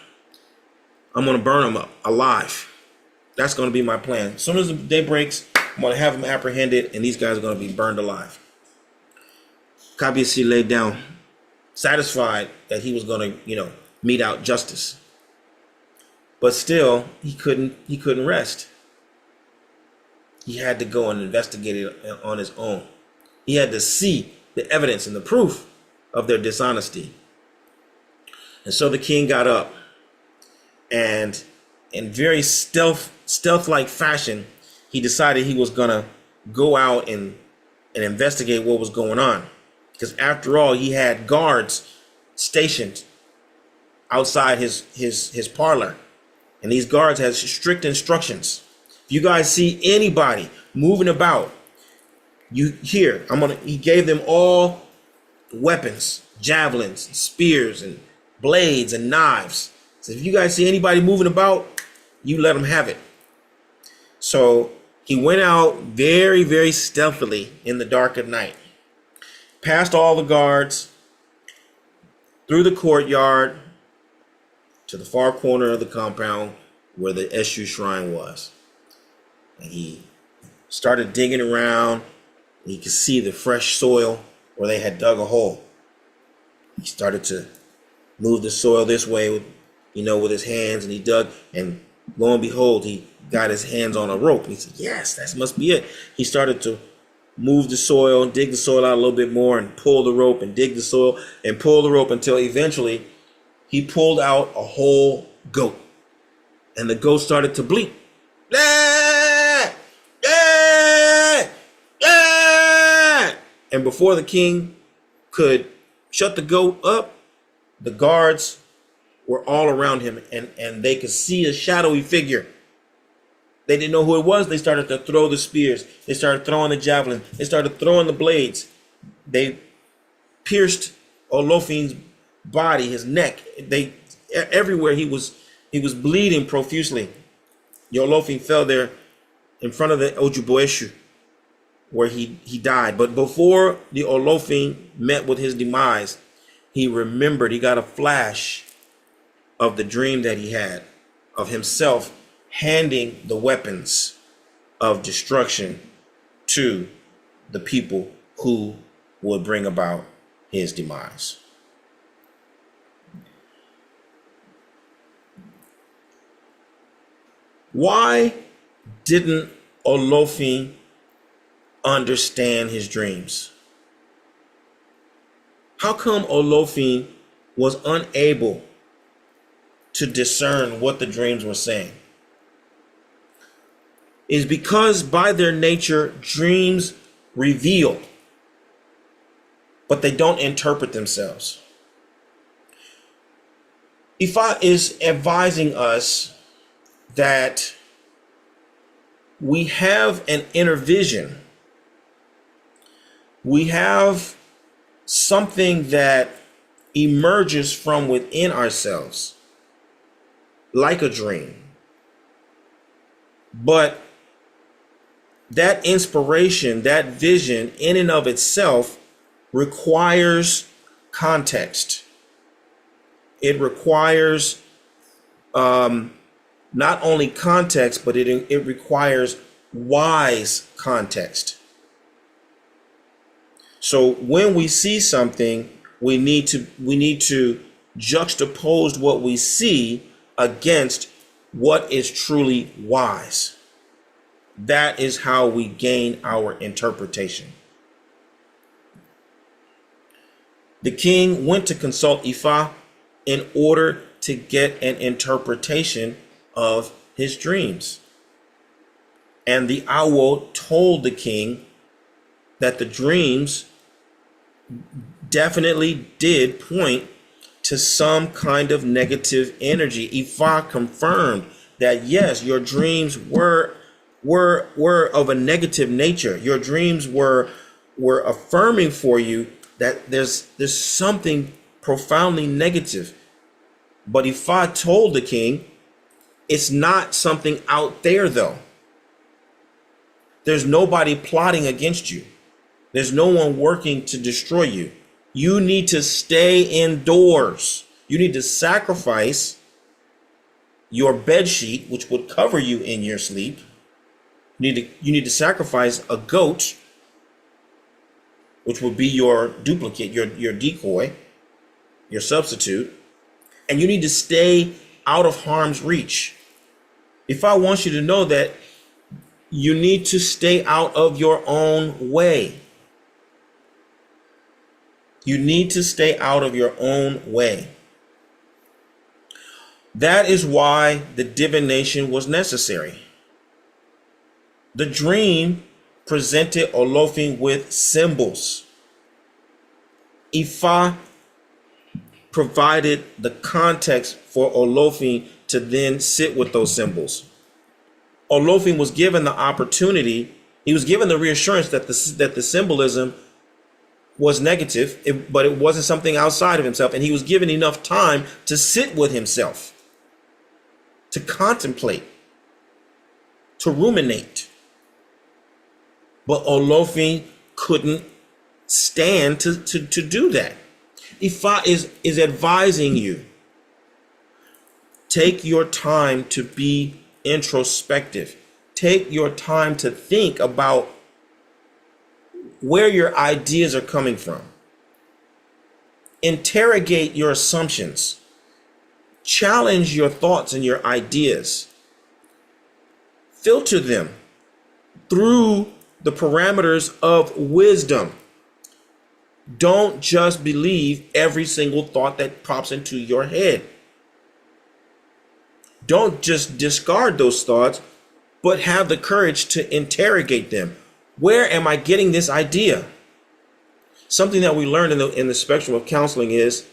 I'm going to burn them up alive. That's going to be my plan. As soon as the day breaks, I'm going to have them apprehended, and these guys are going to be burned alive. Kabiyesi laid down, satisfied that he was going to, mete out justice. But still, he couldn't rest. He had to go and investigate it on his own. He had to see the evidence and the proof of their dishonesty. And so the king got up, and in very stealth-like fashion, he decided he was going to go out and investigate what was going on. Because after all, he had guards stationed outside his parlor. And these guards had strict instructions. If you guys see anybody moving about, he gave them all weapons, javelins, spears, and blades and knives. So if you guys see anybody moving about, you let them have it. So he went out very, very stealthily in the dark of night, past all the guards, through the courtyard to the far corner of the compound where the Eshu shrine was. And he started digging around. And he could see the fresh soil where they had dug a hole. He started to move the soil this way with his hands, and he dug, and lo and behold, he got his hands on a rope. He said, "Yes, that must be it." He started to move the soil, dig the soil out a little bit more, and pull the rope and dig the soil and pull the rope until eventually he pulled out a whole goat. And the goat started to bleat. "Ah! Ah! Ah!" And before the king could shut the goat up, the guards were all around him, and they could see a shadowy figure. They didn't know who it was. They started to throw the spears. They started throwing the javelin. They started throwing the blades. They pierced Olofin's body, his neck. Everywhere he was bleeding profusely. Olofin fell there in front of the Ojuboeshu, where he died. But before the Olofin met with his demise, he remembered. He got a flash of the dream that he had of himself handing the weapons of destruction to the people who would bring about his demise. Why didn't Olofin understand his dreams? How come Olofin was unable to discern what the dreams were saying? Is because by their nature, dreams reveal, but they don't interpret themselves. Ifa is advising us that we have an inner vision. We have something that emerges from within ourselves, like a dream. But that inspiration, that vision in and of itself requires context. It requires not only context, but it requires wise context. So when we see something, we need to juxtapose what we see against what is truly wise. That is how we gain our interpretation. The king went to consult Ifa in order to get an interpretation of his dreams. And the owl told the king that the dreams definitely did point to some kind of negative energy. Ifa confirmed that yes, your dreams were of a negative nature. Your dreams were affirming for you that there's something profoundly negative. But Ifa told the king, it's not something out there though. There's nobody plotting against you. There's no one working to destroy you. You need to stay indoors. You need to sacrifice your bed sheet, which would cover you in your sleep. You need to sacrifice a goat, which would be your duplicate, your decoy, your substitute. And you need to stay out of harm's reach. If I want you to know that you need to stay out of your own way. You need to stay out of your own way. That is why the divination was necessary. The dream presented Olofin with symbols. Ifa provided the context for Olofin to then sit with those symbols. Olofin was given the opportunity, he was given the reassurance that the symbolism was negative, but it wasn't something outside of himself. And he was given enough time to sit with himself, to contemplate, to ruminate. But Olofin couldn't stand to do that. Ifa is advising you, take your time to be introspective. Take your time to think about where your ideas are coming from. Interrogate your assumptions. Challenge your thoughts and your ideas. Filter them through the parameters of wisdom. Don't just believe every single thought that pops into your head. Don't just discard those thoughts, but have the courage to interrogate them. Where am I getting this idea? Something that we learned in the spectrum of counseling is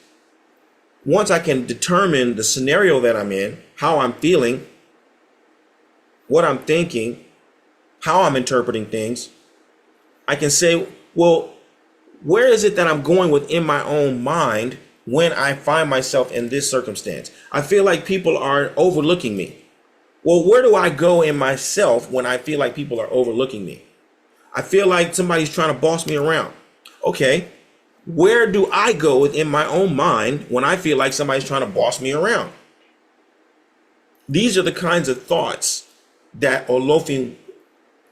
once I can determine the scenario that I'm in, how I'm feeling, what I'm thinking, how I'm interpreting things, I can say, well, where is it that I'm going within my own mind when I find myself in this circumstance? I feel like people are overlooking me. Well, where do I go in myself when I feel like people are overlooking me? I feel like somebody's trying to boss me around. Okay, where do I go within my own mind when I feel like somebody's trying to boss me around? These are the kinds of thoughts that Olofin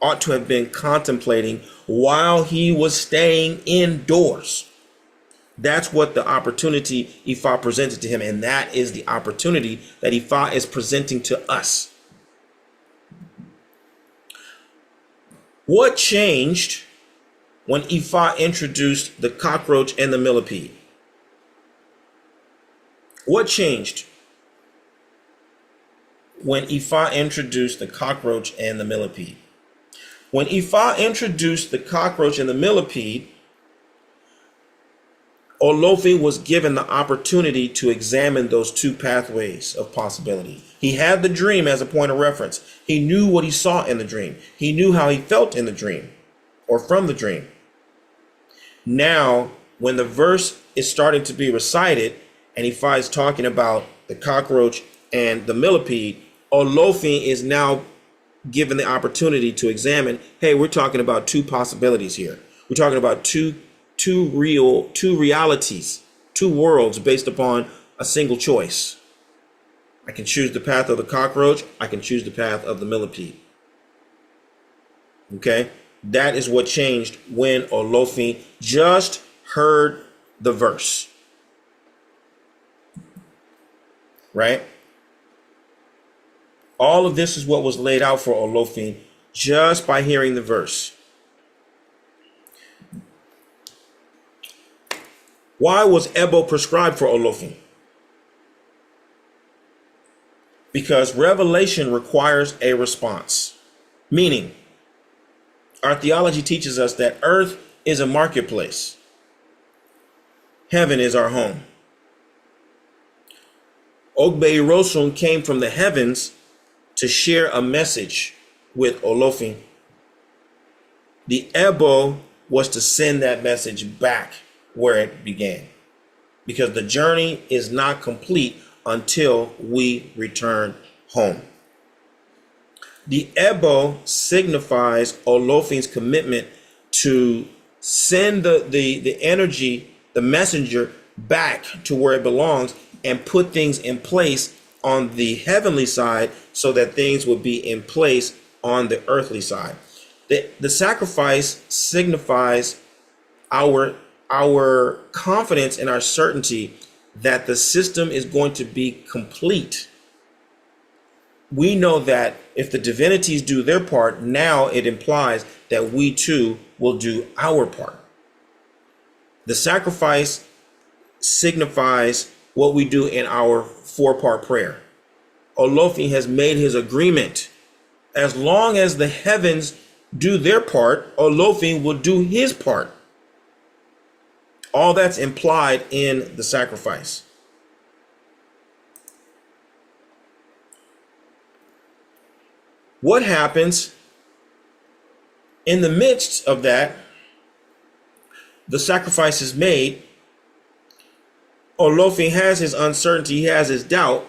ought to have been contemplating while he was staying indoors. That's what the opportunity Ifa presented to him, and that is the opportunity that Ifa is presenting to us. What changed when Ifa introduced the cockroach and the millipede? What changed when Ifa introduced the cockroach and the millipede? When Ifa introduced the cockroach and the millipede, Olofin was given the opportunity to examine those two pathways of possibility. He had the dream as a point of reference. He knew what he saw in the dream. He knew how he felt in the dream or from the dream. Now, when the verse is starting to be recited and Ifa is talking about the cockroach and the millipede, Olofin is now given the opportunity to examine, hey, we're talking about two possibilities here. We're talking about two realities, two worlds based upon a single choice. I can choose the path of the cockroach. I can choose the path of the millipede. Okay? That is what changed when Oloye just heard the verse. Right? All of this is what was laid out for Oloye just by hearing the verse. Why was Ebo prescribed for Oloye? Because revelation requires a response. Meaning, our theology teaches us that earth is a marketplace. Heaven is our home. Ògbè Ìròsùn came from the heavens to share a message with Oloye. The Ebo was to send that message back where it began, because the journey is not complete until we return home. The Ebo signifies Oloye's commitment to send the energy, the messenger, back to where it belongs and put things in place on the heavenly side so that things would be in place on the earthly side. The sacrifice signifies our confidence and our certainty that the system is going to be complete. We know that if the divinities do their part, now it implies that we too will do our part. The sacrifice signifies what we do in our 4-part prayer. Oloye has made his agreement. As long as the heavens do their part, Oloye will do his part. All that's implied in the sacrifice. What happens in the midst of that? The sacrifice is made. Oloye has his uncertainty, he has his doubt.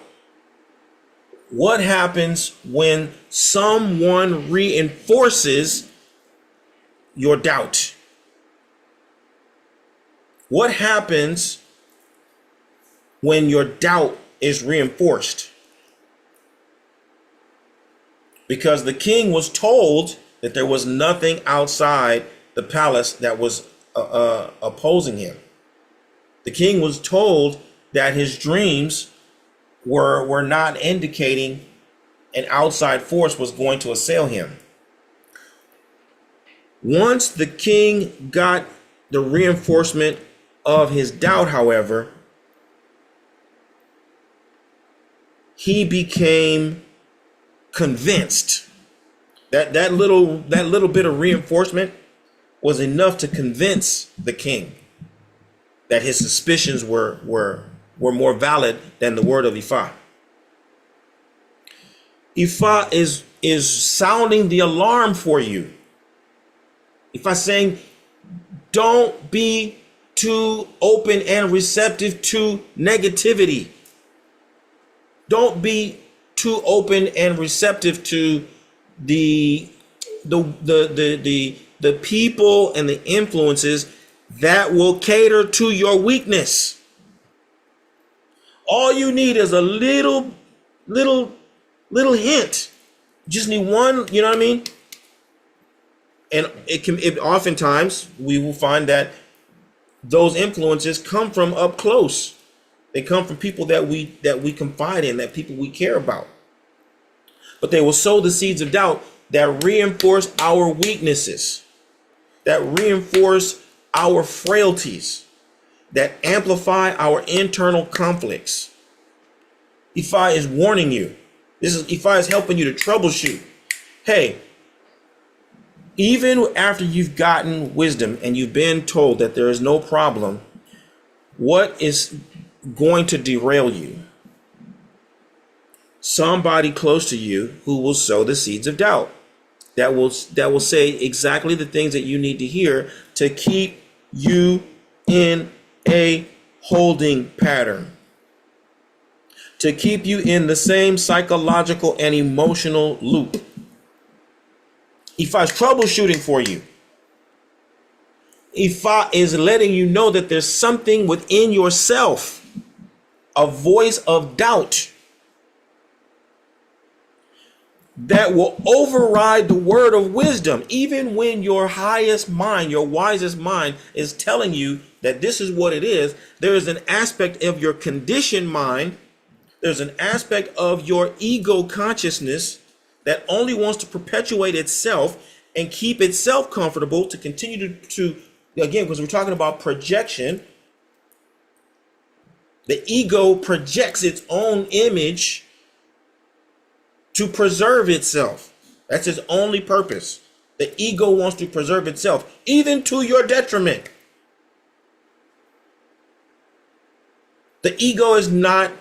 What happens when someone reinforces your doubt? What happens when your doubt is reinforced? Because the king was told that there was nothing outside the palace that was opposing him. The king was told that his dreams were not indicating an outside force was going to assail him. Once the king got the reinforcement of his doubt, however, he became convinced that that little bit of reinforcement was enough to convince the king that his suspicions were more valid than the word of Ifa. Ifa is sounding the alarm for you. Ifa saying, don't be too open and receptive to negativity. Don't be too open and receptive to the people and the influences that will cater to your weakness. All you need is a little hint. You just need one, you know what I mean? And it oftentimes we will find that those influences come from up close. They come from people that we confide in, that people we care about. But they will sow the seeds of doubt that reinforce our weaknesses, that reinforce our frailties, that amplify our internal conflicts. Ifa is warning you. Ifa is helping you to troubleshoot. Hey, even after you've gotten wisdom and you've been told that there is no problem, what is going to derail you? Somebody close to you who will sow the seeds of doubt, that will say exactly the things that you need to hear to keep you in a holding pattern, to keep you in the same psychological and emotional loop. Ifa is troubleshooting for you. Ifa is letting you know that there's something within yourself, a voice of doubt that will override the word of wisdom, even when your highest mind, your wisest mind is telling you that this is what it is. There is an aspect of your conditioned mind, there's an aspect of your ego consciousness that only wants to perpetuate itself and keep itself comfortable to continue to again, because we're talking about projection. The ego projects its own image to preserve itself. That's its only purpose. The ego wants to preserve itself, even to your detriment. The ego is not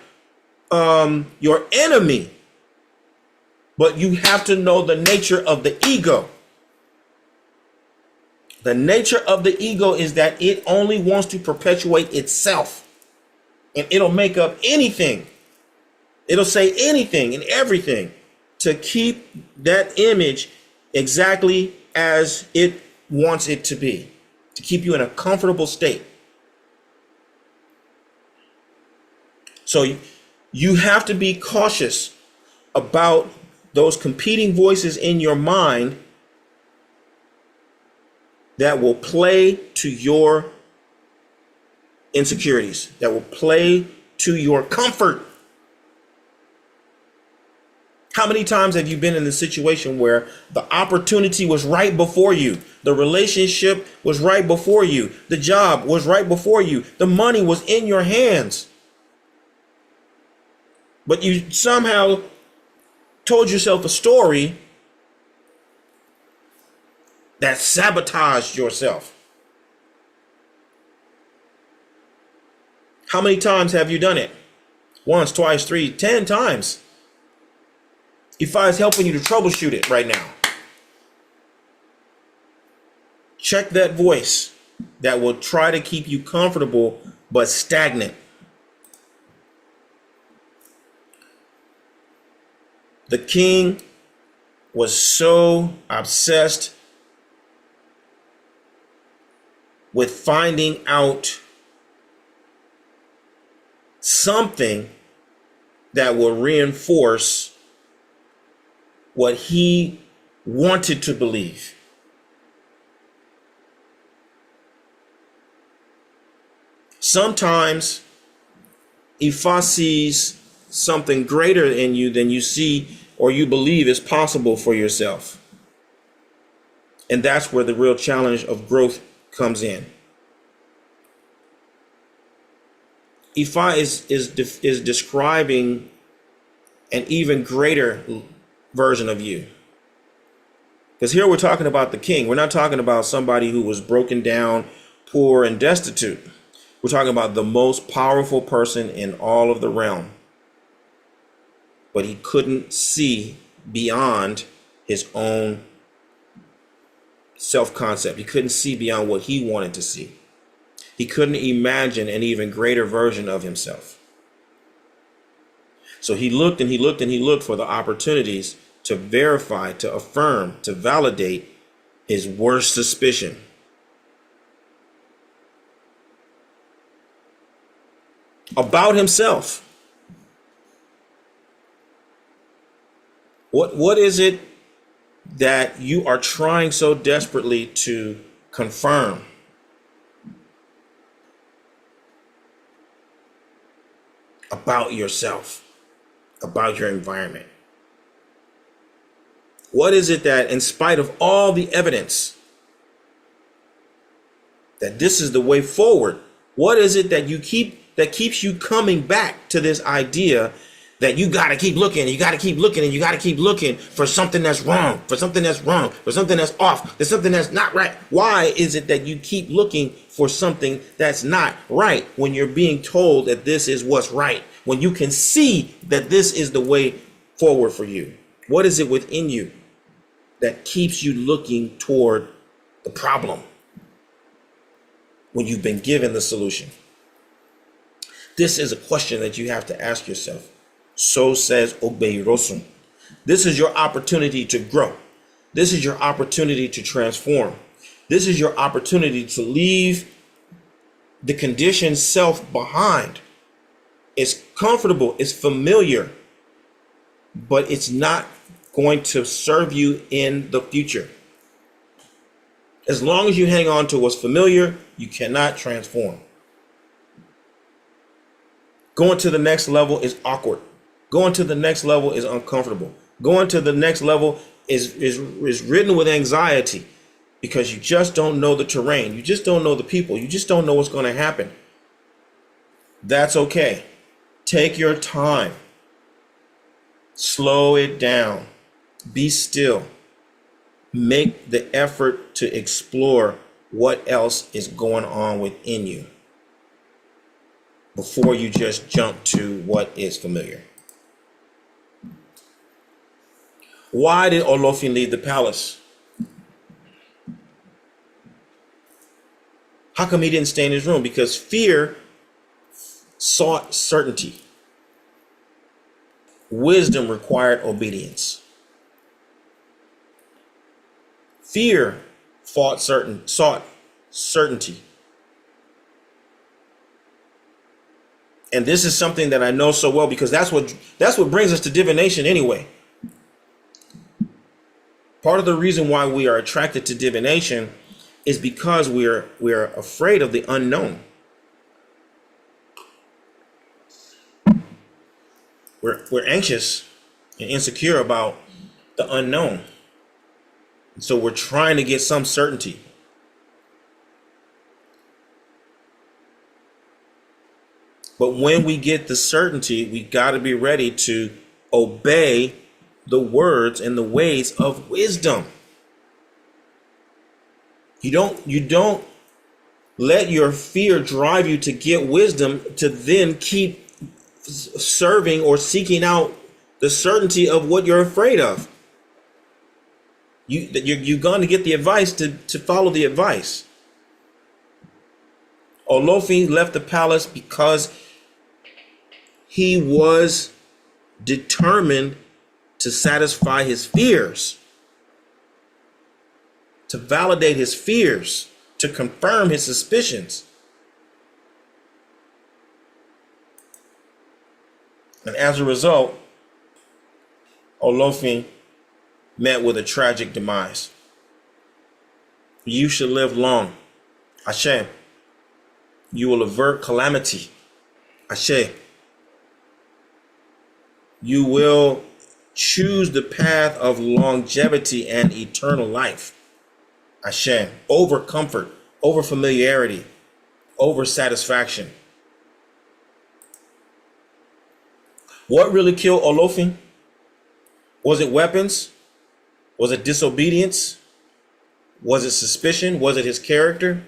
your enemy, but you have to know the nature of the ego. The nature of the ego is that it only wants to perpetuate itself, and it'll make up anything. It'll say anything and everything to keep that image exactly as it wants it to be, to keep you in a comfortable state. So you have to be cautious about those competing voices in your mind that will play to your insecurities, that will play to your comfort. How many times have you been in the situation where the opportunity was right before you? The relationship was right before you. The job was right before you. The money was in your hands. But you somehow told yourself a story that sabotaged yourself. How many times have you done it? Once, twice, 3, 10 times. Ifa is helping you to troubleshoot it right now. Check that voice that will try to keep you comfortable but stagnant. The king was so obsessed with finding out something that will reinforce what he wanted to believe. Sometimes Ifa sees something greater in you than you see or you believe is possible for yourself. And that's where the real challenge of growth comes in. Ifa is describing an even greater version of you. Because here we're talking about the king. We're not talking about somebody who was broken down, poor, and destitute. We're talking about the most powerful person in all of the realm. But he couldn't see beyond his own self-concept. He couldn't see beyond what he wanted to see. He couldn't imagine an even greater version of himself. So he looked and he looked and he looked for the opportunities to verify, to affirm, to validate his worst suspicion. About himself. What is it that you are trying so desperately to confirm? About yourself, about your environment. What is it that, in spite of all the evidence that this is the way forward, what is it that keeps you coming back to this idea that you got to keep looking, you got to keep looking, and you got to keep looking for something that's wrong, for something that's wrong, for something that's off, for something that's not right? Why is it that you keep looking for something that's not right when you're being told that this is what's right, when you can see that this is the way forward for you? What is it within you that keeps you looking toward the problem when you've been given the solution? This is a question that you have to ask yourself. So says Ògbè Ìròsùn. This is your opportunity to grow. This is your opportunity to transform. This is your opportunity to leave the conditioned self behind. It's comfortable, it's familiar, but it's not going to serve you in the future. As long as you hang on to what's familiar, you cannot transform. Going to the next level is awkward. Going to the next level is uncomfortable. Going to the next level is ridden with anxiety because you just don't know the terrain. You just don't know the people. You just don't know what's going to happen. That's okay. Take your time. Slow it down. Be still. Make the effort to explore what else is going on within you before you just jump to what is familiar. Why did Olofin leave the palace? How come he didn't stay in his room? Because fear sought certainty. Wisdom required obedience. Fear sought certainty. And this is something that I know so well because that's what brings us to divination anyway. Part of the reason why we are attracted to divination is because we are afraid of the unknown. We're anxious and insecure about the unknown. So we're trying to get some certainty. But when we get the certainty, we got to be ready to obey the words and the ways of wisdom. You don't let your fear drive you to get wisdom to then keep serving or seeking out the certainty of what you're afraid of. You're going to get the advice to follow the advice. Olofin left the palace because he was determined to satisfy his fears, to validate his fears, to confirm his suspicions. And as a result, Olofin met with a tragic demise. You should live long. Ashe. You will avert calamity. Ashe. You will choose the path of longevity and eternal life. Ashe. Over comfort, over familiarity, over satisfaction. What really killed Olofin? Was it weapons? Was it disobedience? Was it suspicion? Was it his character?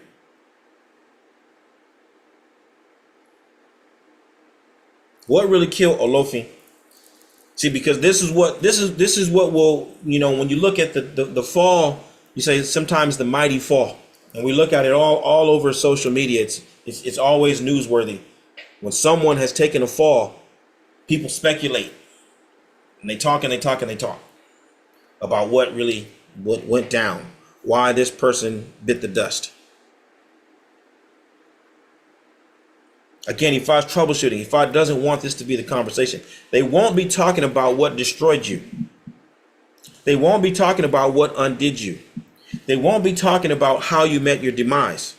What really killed Olofin? See, because this is what will, when you look at the fall, you say sometimes the mighty fall. And we look at it all over social media. It's always newsworthy. When someone has taken a fall, people speculate. And they talk and they talk and they talk about what went down, why this person bit the dust. Again, Ifa's troubleshooting. Ifa doesn't want this to be the conversation. They won't be talking about what destroyed you. They won't be talking about what undid you. They won't be talking about how you met your demise.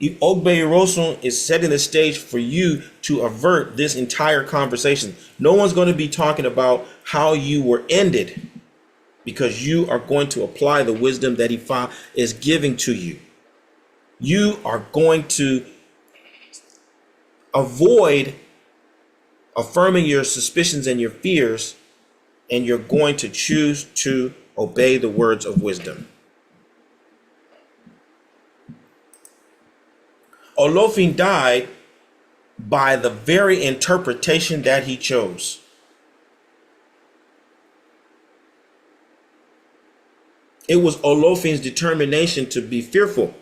Ògbè Ìròsùn is setting the stage for you to avert this entire conversation. No one's going to be talking about how you were ended, because you are going to apply the wisdom that Ifa is giving to you. You are going to avoid affirming your suspicions and your fears, and you're going to choose to obey the words of wisdom. Olofin died by the very interpretation that he chose. It was Olofin's determination to be fearful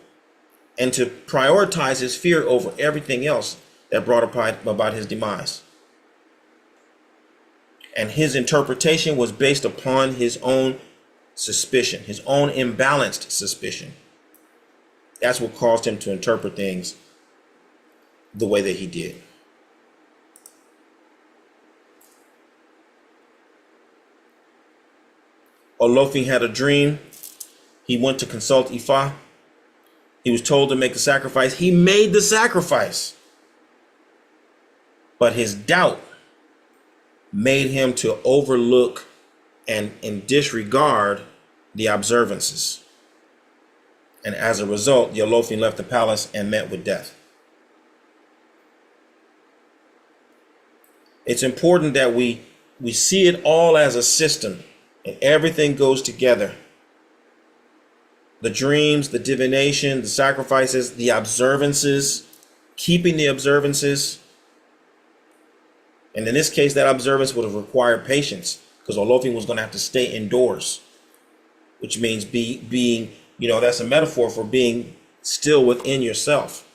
and to prioritize his fear over everything else that brought about his demise. And his interpretation was based upon his own suspicion, his own imbalanced suspicion. That's what caused him to interpret things the way that he did. Oloye had a dream. He went to consult Ifa. He was told to make the sacrifice. He made the sacrifice. But his doubt made him to overlook and disregard the observances. And as a result, the Oloye left the palace and met with death. It's important that we see it all as a system, and everything goes together. The dreams, the divination, the sacrifices, the observances, keeping the observances. And in this case, that observance would have required patience, because Oloye was going to have to stay indoors, which means being, that's a metaphor for being still within yourself,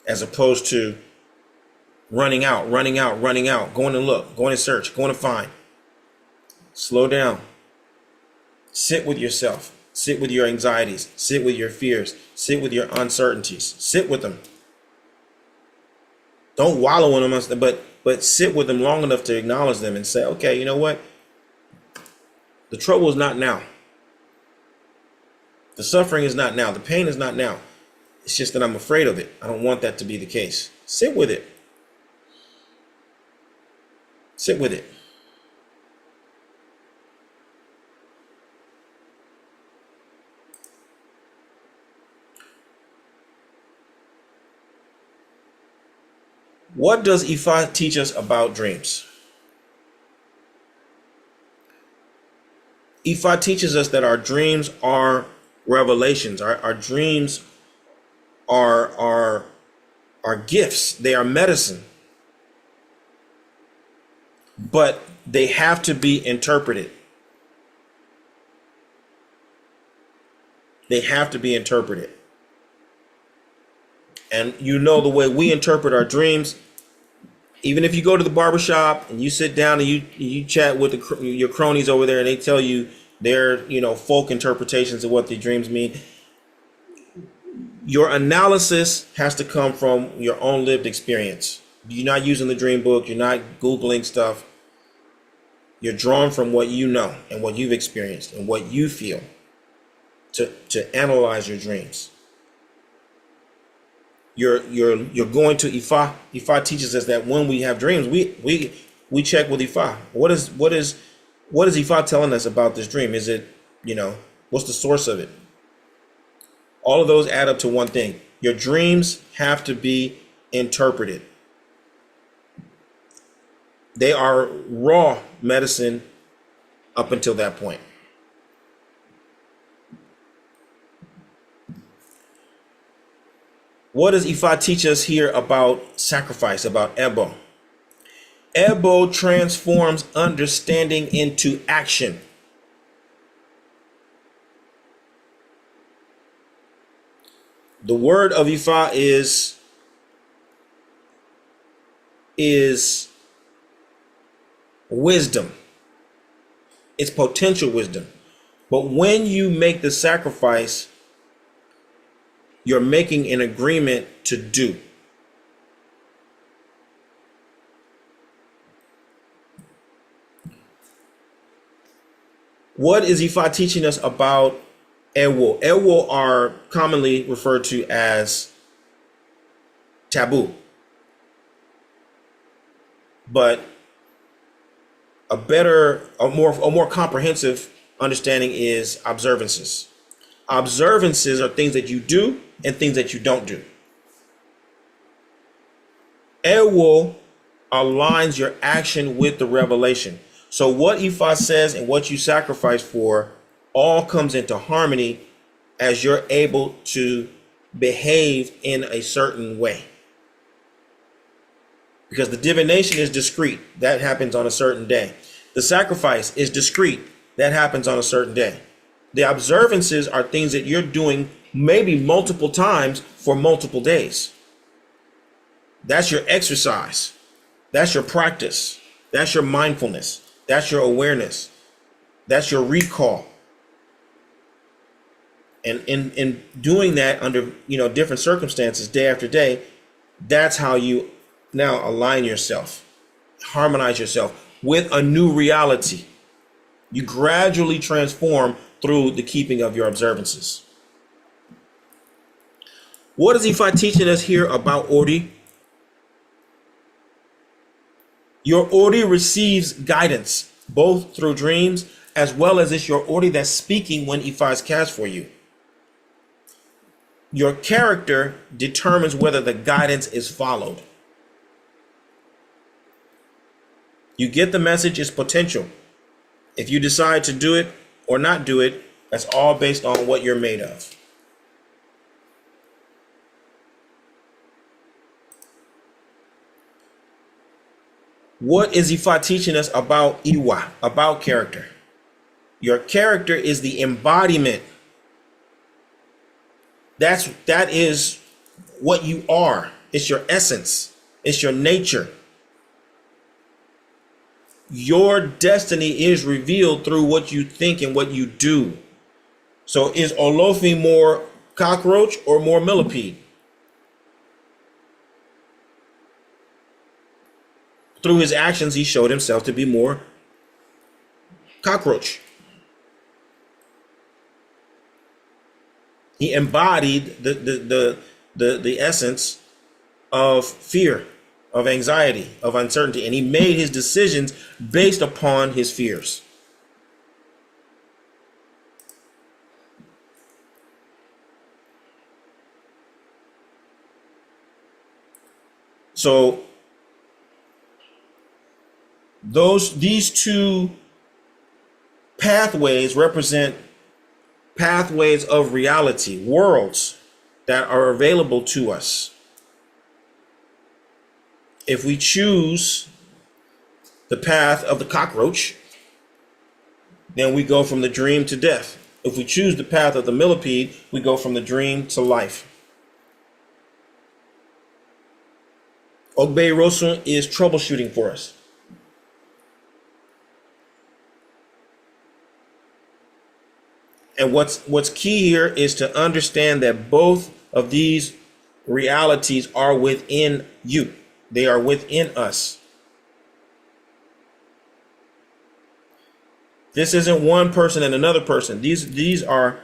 as opposed to running out, going to look, going to search, going to find. Slow down. Sit with yourself. Sit with your anxieties. Sit with your fears. Sit with your uncertainties. Sit with them. Don't wallow in them, but sit with them long enough to acknowledge them and say, okay, you know what? The trouble is not now. The suffering is not now. The pain is not now. It's just that I'm afraid of it. I don't want that to be the case. Sit with it. Sit with it. What does Ifa teach us about dreams? Ifa teaches us that our dreams are revelations. Our dreams are gifts. They are medicine. But they have to be interpreted. They have to be interpreted. And the way we interpret our dreams, even if you go to the barbershop and you sit down and you chat with your cronies over there and they tell you their folk interpretations of what the dreams mean, your analysis has to come from your own lived experience. You're not using the dream book. You're not Googling stuff. You're drawn from what you know and what you've experienced and what you feel to analyze your dreams. You're going to Ifa. Ifa teaches us that when we have dreams, we check with Ifa. What is Ifa telling us about this dream? Is it, what's the source of it? All of those add up to one thing. Your dreams have to be interpreted. They are raw medicine up until that point. What does Ifa teach us here about sacrifice, about Ebo? Ebo transforms understanding into action. The word of Ifa is wisdom. It's potential wisdom. But when you make the sacrifice, you're making an agreement to do. What is Ifa teaching us about Ewo? Ewo are commonly referred to as taboo. But a more comprehensive understanding is observances. Observances are things that you do and things that you don't do. Ewo aligns your action with the revelation. So what Ifa says and what you sacrifice for all comes into harmony as you're able to behave in a certain way. Because the divination is discrete. That happens on a certain day. The sacrifice is discrete. That happens on a certain day. The observances are things that you're doing maybe multiple times for multiple days. That's your exercise. That's your practice. That's your mindfulness. That's your awareness. That's your recall. And in doing that under different circumstances day after day, that's how you now align yourself, harmonize yourself with a new reality. You gradually transform through the keeping of your observances. What is Ifa teaching us here about Ori? Your Ori receives guidance both through dreams as well as it's your Ori that's speaking when Ifa is cast for you. Your character determines whether the guidance is followed. You get the message, it's potential. If you decide to do it or not do it, that's all based on what you're made of. What is Ifa teaching us about Iwa, about character? Your character is the embodiment. That is what you are. It's your essence. It's your nature. Your destiny is revealed through what you think and what you do. So is Olofi more cockroach or more millipede? Through his actions, he showed himself to be more cockroach. He embodied the essence of fear, of anxiety, of uncertainty, and he made his decisions based upon his fears. So these two pathways represent pathways of reality, worlds that are available to us. If we choose the path of the cockroach, then we go from the dream to death. If we choose the path of the millipede, we go from the dream to life. Ògbè Ìròsùn is troubleshooting for us. And what's key here is to understand that both of these realities are within you. They are within us. This isn't one person and another person. These are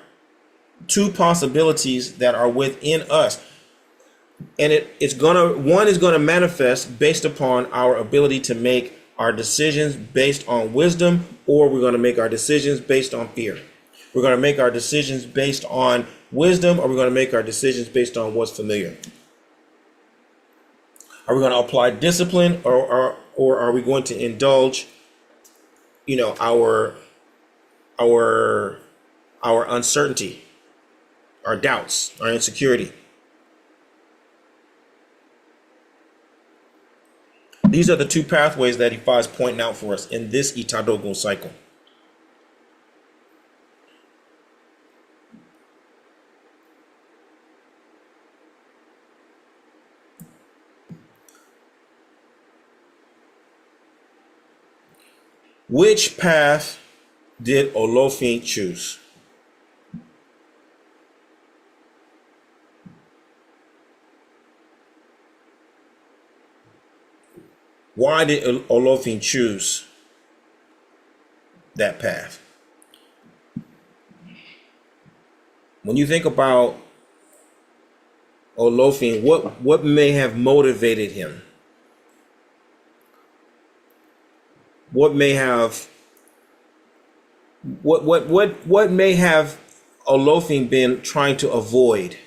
two possibilities that are within us. And one is gonna manifest based upon our ability to make our decisions based on wisdom, or we're gonna make our decisions based on fear. We're going to make our decisions based on wisdom, or we're going to make our decisions based on what's familiar. Are we going to apply discipline, or are we going to indulge, our uncertainty, our doubts, our insecurity? These are the two pathways that Ifa is pointing out for us in this Itadogun cycle. Which path did Olofin choose? Why did Olofin choose that path? When you think about Olofin, what may have motivated him? What may have Olofin been trying to avoid?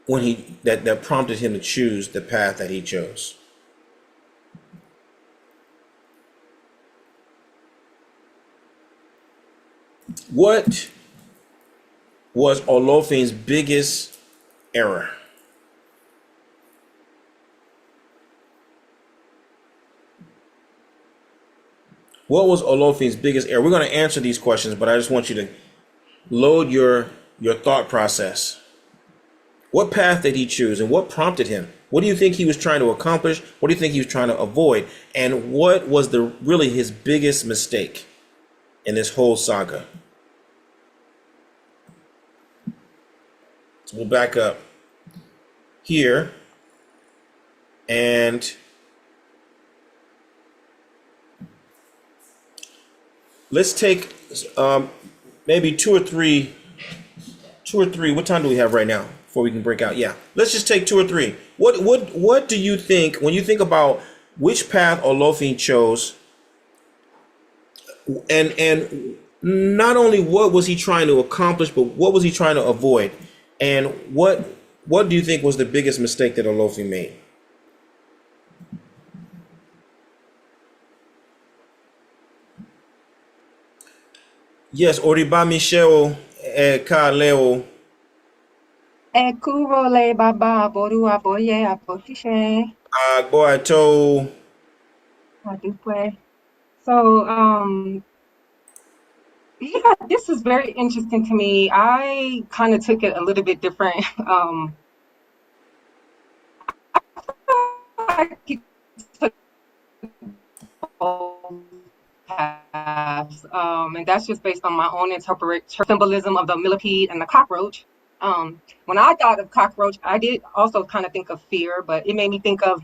When that prompted him to choose the path that he chose. What was Olofin's biggest error? What was Olofin's biggest error? We're going to answer these questions, but I just want you to load your thought process. What path did he choose, and what prompted him What do you think he was trying to accomplish? What do you think he was trying to avoid? And what was the really his biggest mistake in this whole saga? So we'll back up here and let's take maybe two or three. What time do we have right now before we can break out? Yeah, let's just take two or three. What do you think when you think about which path Olofin chose, and not only what was he trying to accomplish, but what was he trying to avoid, and what do you think was the biggest mistake that Olofin made? Yes, Oriba Michel Kaleo. Ekurole baba boru aboye apotishe Agboato. adupe. So, yeah, this is very interesting to me. I kind of took it a little bit different. I took both paths, and that's just based on my own interpretation symbolism of the millipede and the cockroach. When I thought of cockroach, I did also kind of think of fear, but it made me think of,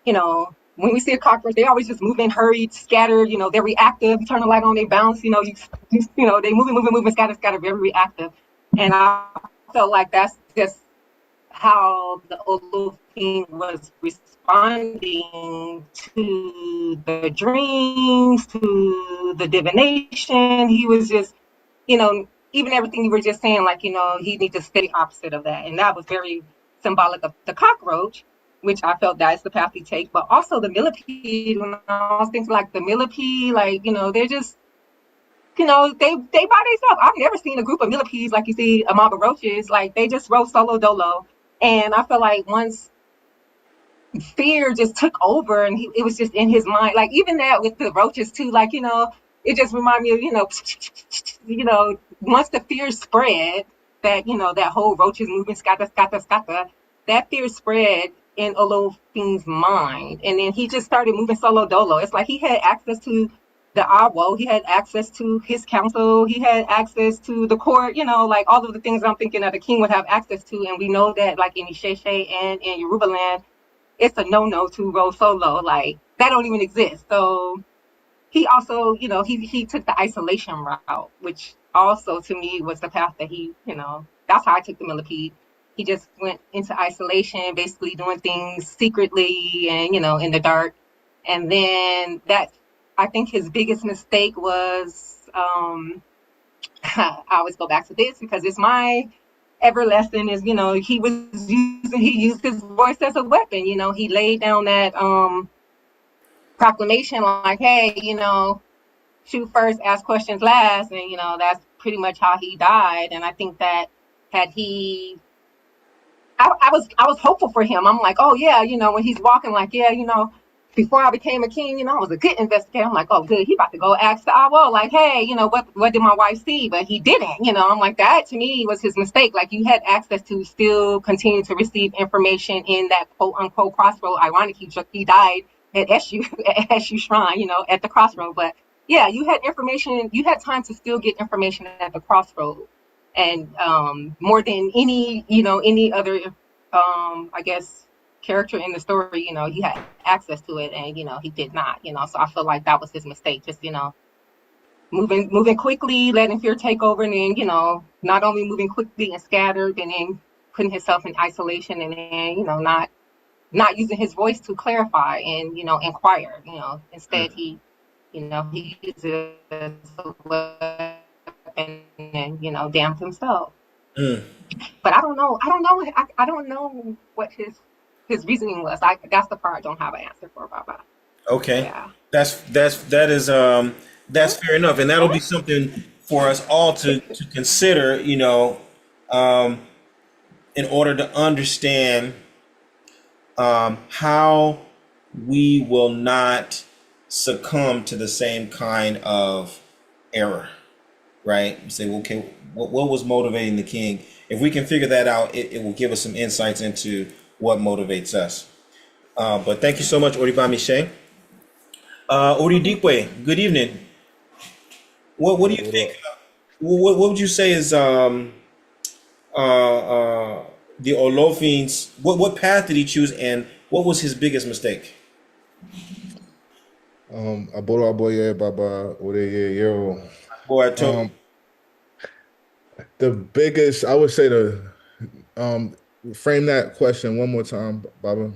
you know, when we see a cockroach, they always just moving, hurried, scattered. You know, they're reactive. You turn the light on, they bounce. You know, you know, they moving, scatter, very reactive. And I felt like that's just how the Olufin was responding to the dreams, to the divination. He was just, you know, even everything you were just saying, like, you know, he needs to stay opposite of that. And that was very symbolic of the cockroach, which I felt that's the path he takes. But also the millipede, when I was thinking like the millipede, like, you know, they're just, you know, they by themselves. I've never seen a group of millipedes like you see a mob of roaches. Like they just roll solo dolo. And I feel like once fear just took over and it was just in his mind, like even that with the roaches too, like, you know, it just reminded me of, you know, once the fear spread, that, you know, that whole roaches moving, scatter, that fear spread in Olofin's mind. And then he just started moving solo dolo. It's like he had access to the Awo, he had access to his council, he had access to the court, you know, like all of the things I'm thinking that the king would have access to. And we know that like in Isheshe and in Yoruba land, it's a no-no to roll solo. Like that don't even exist. So he also, you know, he took the isolation route, which also to me was the path that he, you know, that's how I took the millipede. He just went into isolation, basically doing things secretly and, you know, in the dark. And then that, I think his biggest mistake was, I always go back to this because it's my ever lesson is, you know, he used his voice as a weapon. You know, he laid down that proclamation like, hey, you know, shoot first, ask questions last. And, you know, that's pretty much how he died. And I think that had he, I was hopeful for him. I'm like, oh yeah, you know, when he's walking like, yeah, you know, before I became a king, you know, I was a good investigator. I'm like, oh good, he about to go ask the Awo, like, hey, you know, what did my wife see? But he didn't, you know. I'm like, that to me was his mistake. Like you had access to still continue to receive information in that quote unquote crossroad. Ironically, he died at Eshu at Eshu Shrine, you know, at the crossroad. But yeah, you had information, you had time to still get information at the crossroad. And more than any, you know, any other I guess character in the story, you know, he had access to it and, you know, he did not, you know. So I feel like that was his mistake, just, you know, moving quickly, letting fear take over, and then, you know, not only moving quickly and scattered, and then putting himself in isolation, and then, you know, not using his voice to clarify and, you know, inquire, you know. Instead he, you know, he uses it as a weapon and, you know, damned himself. But I don't know what his reasoning was. That's the part I don't have an answer for, Baba. Okay, Yeah. that's fair enough, and that'll be something for us all to consider. You know, in order to understand how we will not succumb to the same kind of error, right? You say, well, okay, what was motivating the king? If we can figure that out, it will give us some insights into what motivates us. But thank you so much, Oribami Shea. Oridikwe, good evening. What do you What think? up? What would you say is the Olofin's? What path did he choose, and what was his biggest mistake? Aboro Aboye Baba Oreye Yo. Boy, I told Um, the biggest, I would say um, frame that question one more time, Baba.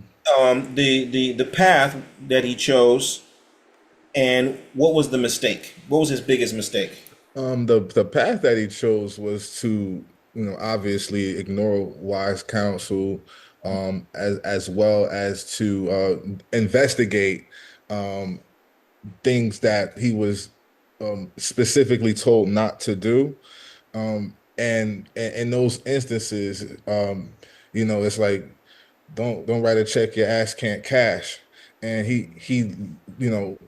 the path that he chose, and what was the mistake? What was his biggest mistake? The path that he chose was to, obviously ignore wise counsel, as well as to investigate um, things that he was specifically told not to do. And in those instances, it's like don't write a check your ass can't cash. And he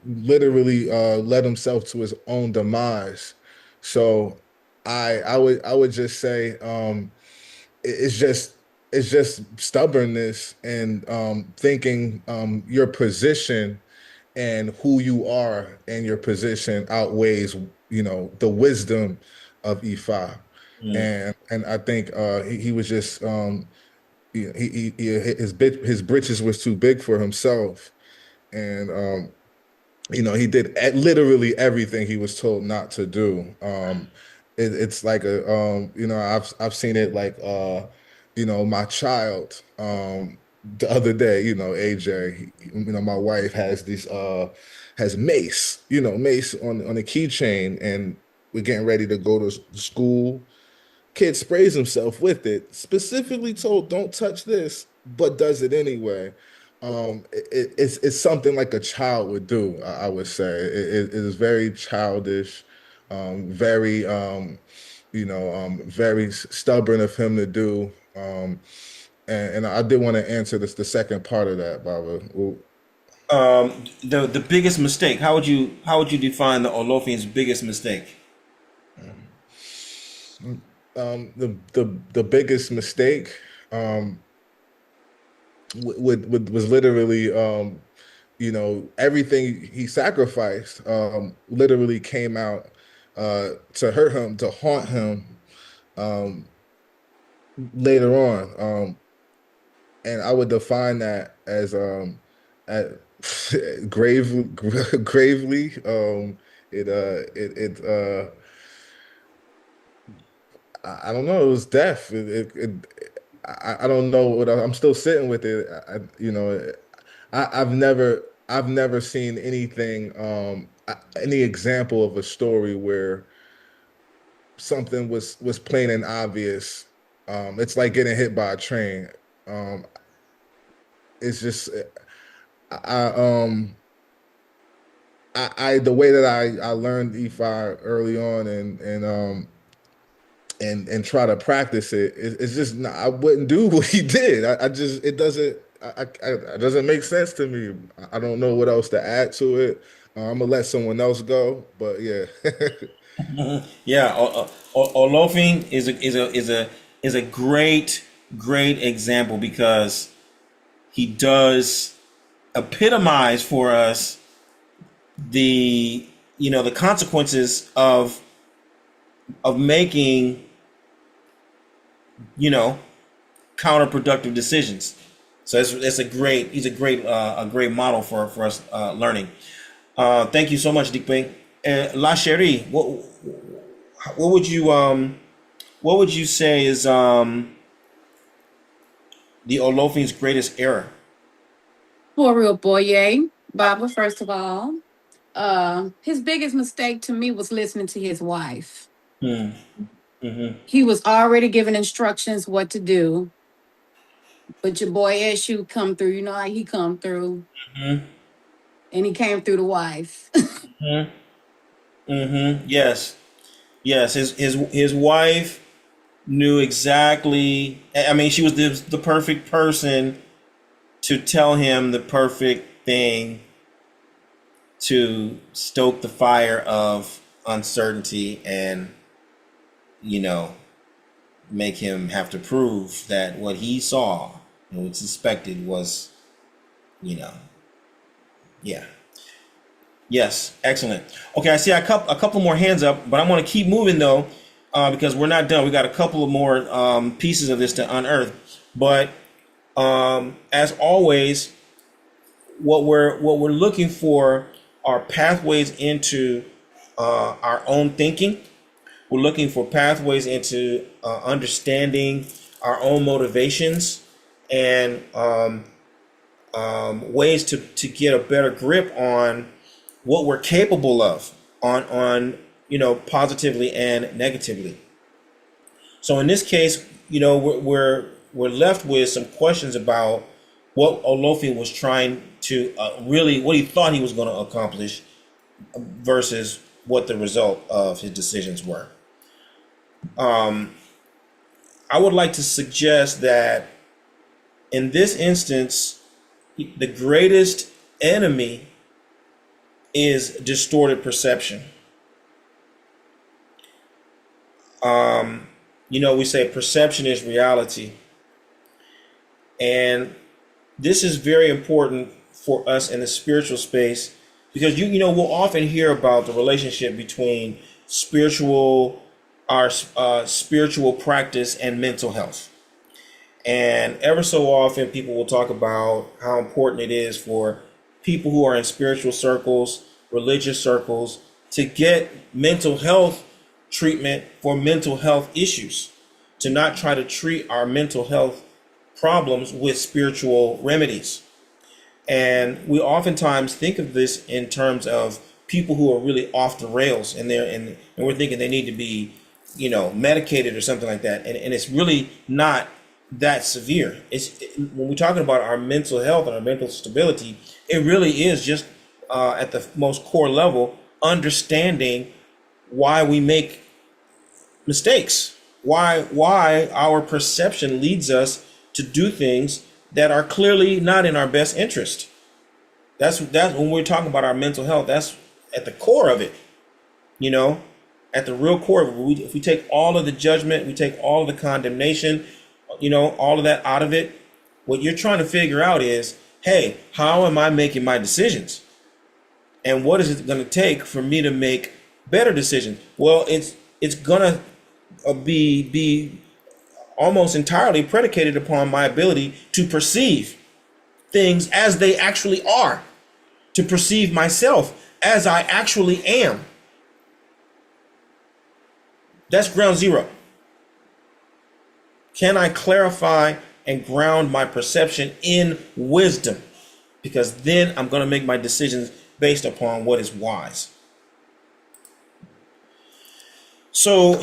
literally led himself to his own demise. So I would just say it's just stubbornness and thinking your position and who you are and your position outweighs the wisdom of Ifa. Mm. And I think he was just his britches was too big for himself, and he did literally everything he was told not to do. It's like I've seen it like my child the other day, AJ, my wife has these has mace on a keychain, and we're getting ready to go to school. Kid sprays himself with it, specifically told don't touch this, but does it anyway. It's something like a child would do, I would say. It is very childish, very very stubborn of him to do. And I did want to answer the second part of that, Baba. Well, The biggest mistake. How would you define the Olofin's biggest mistake? the biggest mistake um, was literally everything he sacrificed literally came out to hurt him, to haunt him um, later on. And I would define that as at grave, gravely. I don't know. It was death. I don't know what I'm still sitting with it. I've never seen anything, any example of a story where something was plain and obvious. It's like getting hit by a train. Um, it's just I the way that I learned EFI early on and try to practice it, it's just not, I wouldn't do what he did. I just it doesn't it doesn't make sense to me. I don't know what else to add to it. I'm gonna let someone else go, but yeah. Yeah, Olofin is a great example because he does epitomize for us the consequences of making you know counterproductive decisions. So it's a great model for us learning. Thank you so much, Dikpeng. La Cherie, what would you say is the Olofin's greatest error? For real, Boye, Baba, first of all. His biggest mistake to me was listening to his wife. Hmm. Mm-hmm. He was already given instructions what to do, but your boy Eshu come through. You know how he come through, Mm-hmm. and he came through the wife. Mm-hmm. Mm-hmm. Yes. Yes. His wife knew exactly. I mean, she was the perfect person to tell him the perfect thing to stoke the fire of uncertainty and you know make him have to prove that what he saw and we suspected was, yeah. Yes, excellent. Okay, I see a couple more hands up, but I'm going to keep moving though, because we're not done. We got a couple of more pieces of this to unearth. But as always, what we're looking for are pathways into our own thinking. We're looking for pathways into understanding our own motivations and ways to get a better grip on what we're capable of on positively and negatively. So in this case, we're left with some questions about what Oloye was trying to really, what he thought he was going to accomplish versus what the result of his decisions were. I would like to suggest that in this instance, the greatest enemy is distorted perception. We say perception is reality. And this is very important for us in the spiritual space because, we'll often hear about the relationship between our spiritual practice and mental health. And ever so often people will talk about how important it is for people who are in spiritual circles, religious circles, to get mental health treatment for mental health issues, to not try to treat our mental health problems with spiritual remedies. And we oftentimes think of this in terms of people who are really off the rails and we're thinking they need to be, medicated or something like that. And it's really not that severe. When we're talking about our mental health and our mental stability, it really is just at the most core level, understanding why we make mistakes, why our perception leads us to do things that are clearly not in our best interest. That's when we're talking about our mental health. That's at the core of it, at the real core of it. If we take all of the judgment, we take all of the condemnation, all of that out of it, what you're trying to figure out is, hey, how am I making my decisions? And what is it going to take for me to make better decisions? Well, it's going to be almost entirely predicated upon my ability to perceive things as they actually are, to perceive myself as I actually am. That's ground zero. Can I clarify and ground my perception in wisdom? Because then I'm going to make my decisions based upon what is wise. So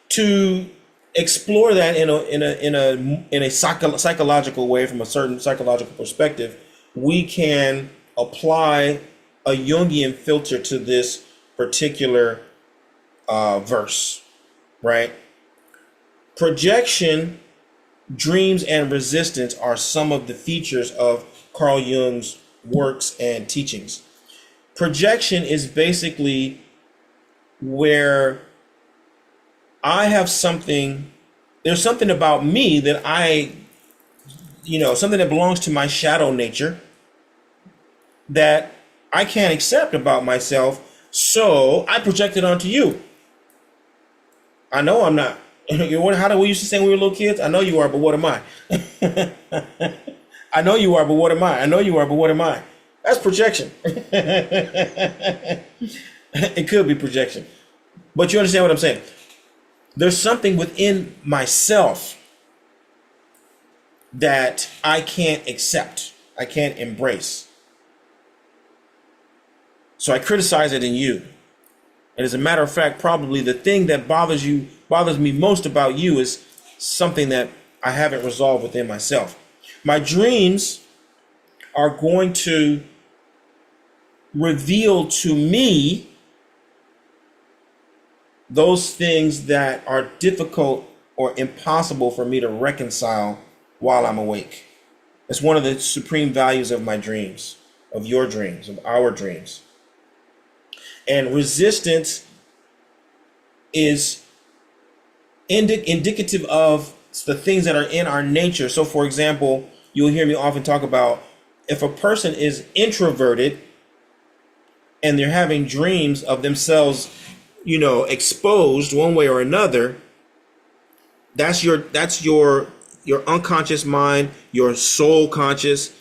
to explore that in a psychological way, from a certain psychological perspective, we can apply a Jungian filter to this particular verse, right? Projection, dreams, and resistance are some of the features of Carl Jung's works and teachings. Projection is basically where I have there's something about me that something that belongs to my shadow nature that I can't accept about myself, so I project it onto you. I know I'm not. How do we used to say when we were little kids? I know you are, but what am I? I know you are, but what am I? I know you are, but what am I? That's projection. It could be projection. But you understand what I'm saying? There's something within myself that I can't accept. I can't embrace. So I criticize it in you. And as a matter of fact, probably the thing that bothers me most about you is something that I haven't resolved within myself. My dreams are going to reveal to me those things that are difficult or impossible for me to reconcile while I'm awake. It's one of the supreme values of my dreams, of your dreams, of our dreams. And resistance is indicative of the things that are in our nature. So, for example, you'll hear me often talk about if a person is introverted and they're having dreams of themselves, exposed one way or another, that's your unconscious mind, your soul conscious,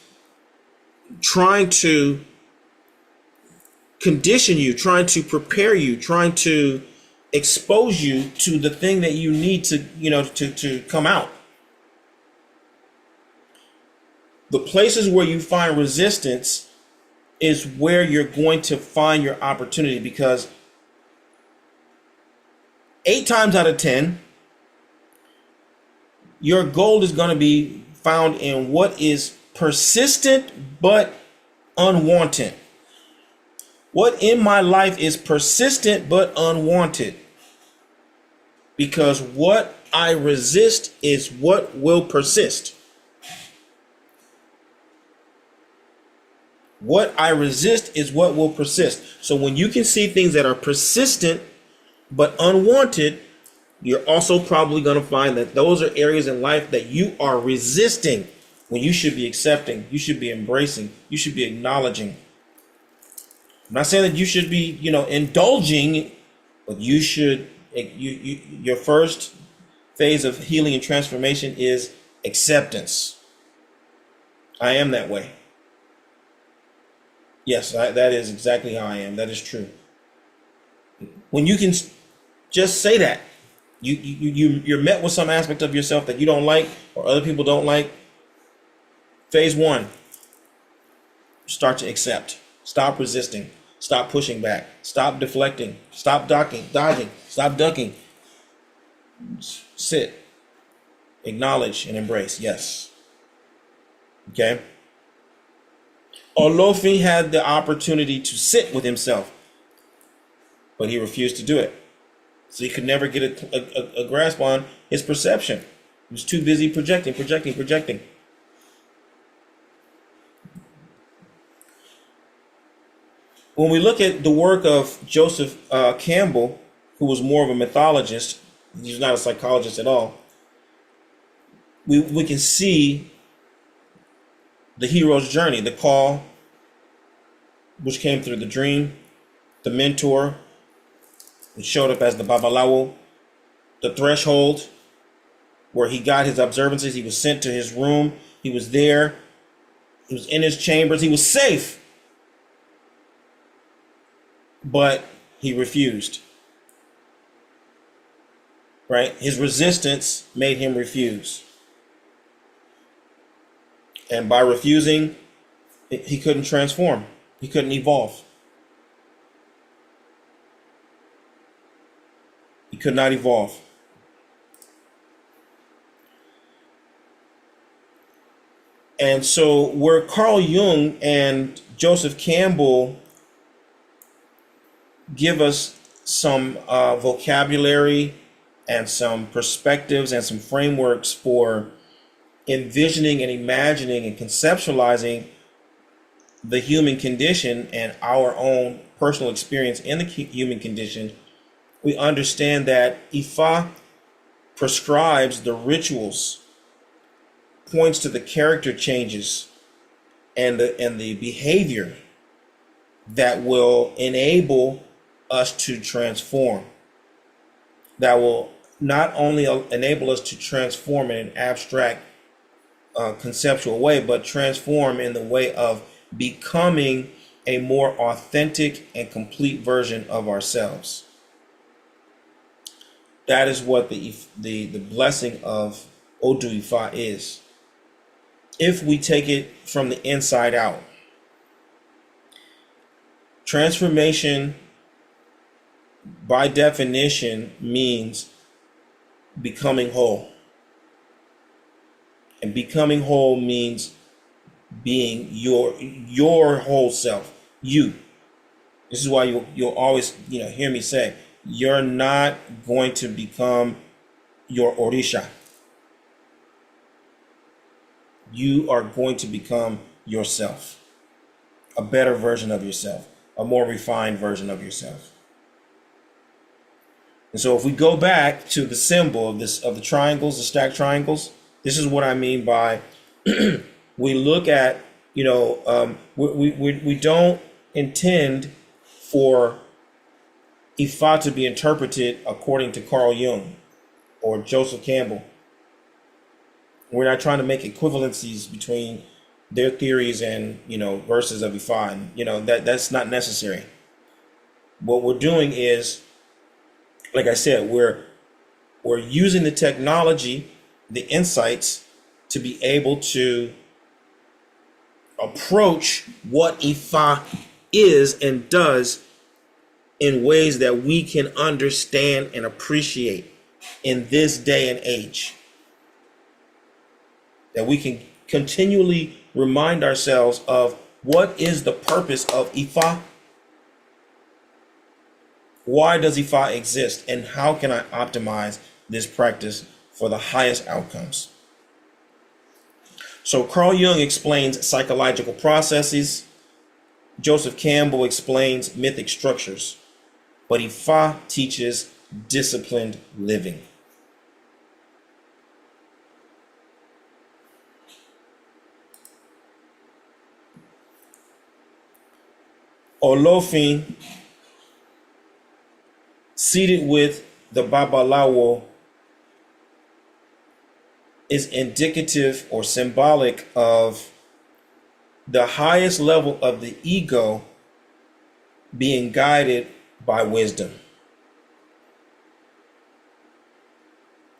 trying to condition you, trying to prepare you, trying to expose you to the thing that you need to, to come out. The places where you find resistance is where you're going to find your opportunity, because 8 times out of 10, your gold is going to be found in what is persistent but unwanted. What in my life is persistent but unwanted? Because what I resist is what will persist. What I resist is what will persist. So when you can see things that are persistent but unwanted, you're also probably going to find that those are areas in life that you are resisting when you should be accepting, you should be embracing, you should be acknowledging. I'm not saying that you should be, indulging, but you should, your first phase of healing and transformation is acceptance. I am that way. Yes, that is exactly how I am. That is true. When you can just say that, you're met with some aspect of yourself that you don't like or other people don't like. Phase 1, start to accept. Stop resisting. Stop pushing back. Stop deflecting. Stop dodging. Stop ducking. Sit. Acknowledge and embrace. Yes. Okay. Oloye had the opportunity to sit with himself, but he refused to do it. So he could never get a grasp on his perception. He was too busy projecting. When we look at the work of Joseph Campbell, who was more of a mythologist, he's not a psychologist at all, we can see the hero's journey, the call, which came through the dream, the mentor, which showed up as the babalawo, the threshold, where he got his observances. He was sent to his room. He was there. He was in his chambers. He was safe. But he refused. Right? His resistance made him refuse. And by refusing, he couldn't transform. He couldn't evolve. He could not evolve. And so where Carl Jung and Joseph Campbell give us some vocabulary and some perspectives and some frameworks for envisioning and imagining and conceptualizing the human condition and our own personal experience in the human condition, we understand that Ifa prescribes the rituals, points to the character changes and the behavior that will enable us to transform, that will not only enable us to transform in an abstract conceptual way, but transform in the way of becoming a more authentic and complete version of ourselves. That is what the blessing of Odu Ifa is. If we take it from the inside out, transformation by definition means becoming whole. And becoming whole means being your whole self, you. This is why you'll always hear me say, you're not going to become your Orisha. You are going to become yourself, a better version of yourself, a more refined version of yourself. And so if we go back to the symbol of the triangles, the stacked triangles, this is what I mean by we look at, we don't intend for Ifa to be interpreted according to Carl Jung or Joseph Campbell. We're not trying to make equivalencies between their theories and, verses of Ifa. And, that's not necessary. What we're doing is, like I said, we're using the technology, the insights, to be able to approach what Ifa is and does in ways that we can understand and appreciate in this day and age. That we can continually remind ourselves of what is the purpose of Ifa? Why does Ifa exist? And how can I optimize this practice for the highest outcomes? So Carl Jung explains psychological processes. Joseph Campbell explains mythic structures. But Ifa teaches disciplined living. Olofin, seated with the Babalawo, is indicative or symbolic of the highest level of the ego being guided by wisdom.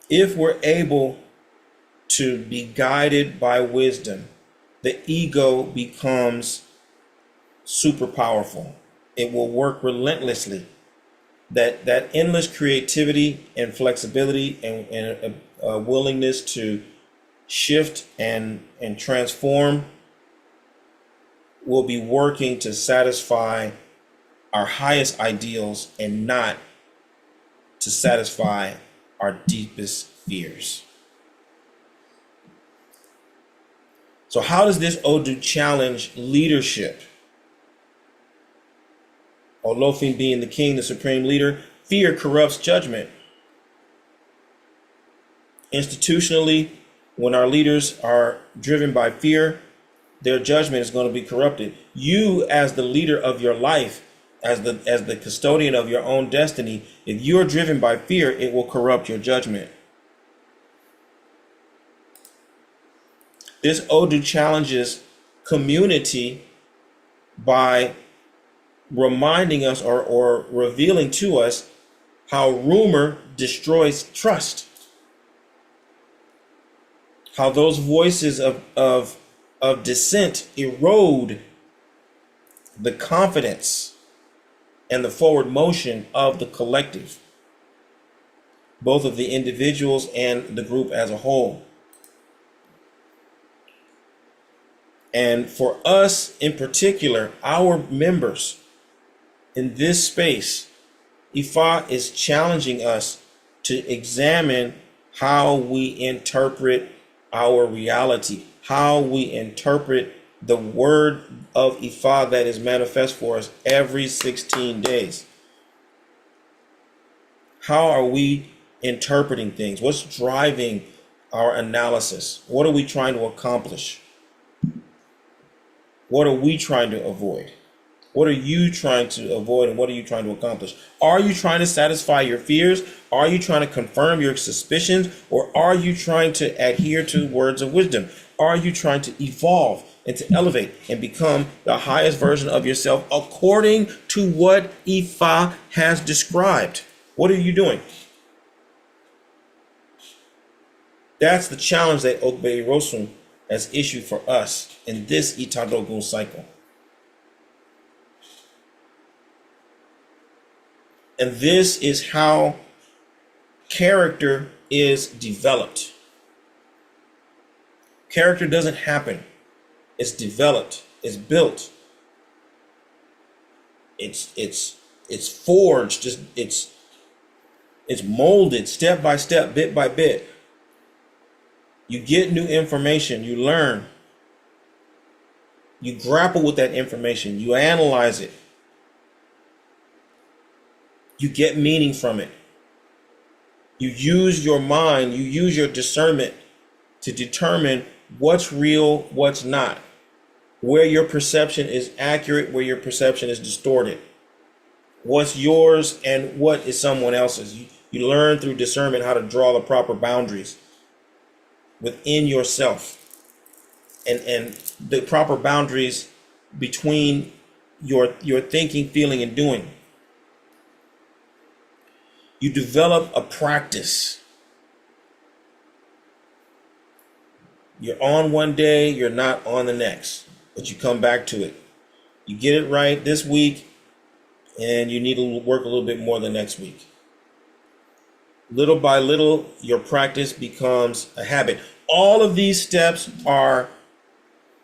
If we're able to be guided by wisdom, the ego becomes super powerful. It will work relentlessly. That endless creativity and flexibility and willingness to shift and transform will be working to satisfy our highest ideals and not to satisfy our deepest fears. So how does this Odu challenge leadership? Olofin being the king, the supreme leader, fear corrupts judgment. Institutionally, when our leaders are driven by fear, their judgment is going to be corrupted. You, as the leader of your life, as the custodian of your own destiny, if you're driven by fear, it will corrupt your judgment. This Odu challenges community by reminding us or revealing to us how rumor destroys trust. How those voices of dissent erode the confidence and the forward motion of the collective, both of the individuals and the group as a whole. And for us in particular, our members in this space, Ifa is challenging us to examine how we interpret our reality, how we interpret the word of Ifa that is manifest for us every 16 days. How are we interpreting things? What's driving our analysis? What are we trying to accomplish? What are we trying to avoid? What are you trying to avoid and what are you trying to accomplish? Are you trying to satisfy your fears? Are you trying to confirm your suspicions? Or are you trying to adhere to words of wisdom? Are you trying to evolve and to elevate and become the highest version of yourself according to what Ifa has described? What are you doing? That's the challenge that Ògbè Ìròsùn has issued for us in this Itadogun cycle. And this is how character is developed. Character doesn't happen. It's developed. It's built. It's forged. It's molded step by step, bit by bit. You get new information. You learn. You grapple with that information. You analyze it. You get meaning from it. You use your mind, you use your discernment to determine what's real, what's not, where your perception is accurate, where your perception is distorted, what's yours and what is someone else's. You learn through discernment how to draw the proper boundaries within yourself, and the proper boundaries between your thinking, feeling, and doing. You develop a practice. You're on one day, you're not on the next, but you come back to it. You get it right this week, and you need to work a little bit more the next week. Little by little, your practice becomes a habit. All of these steps are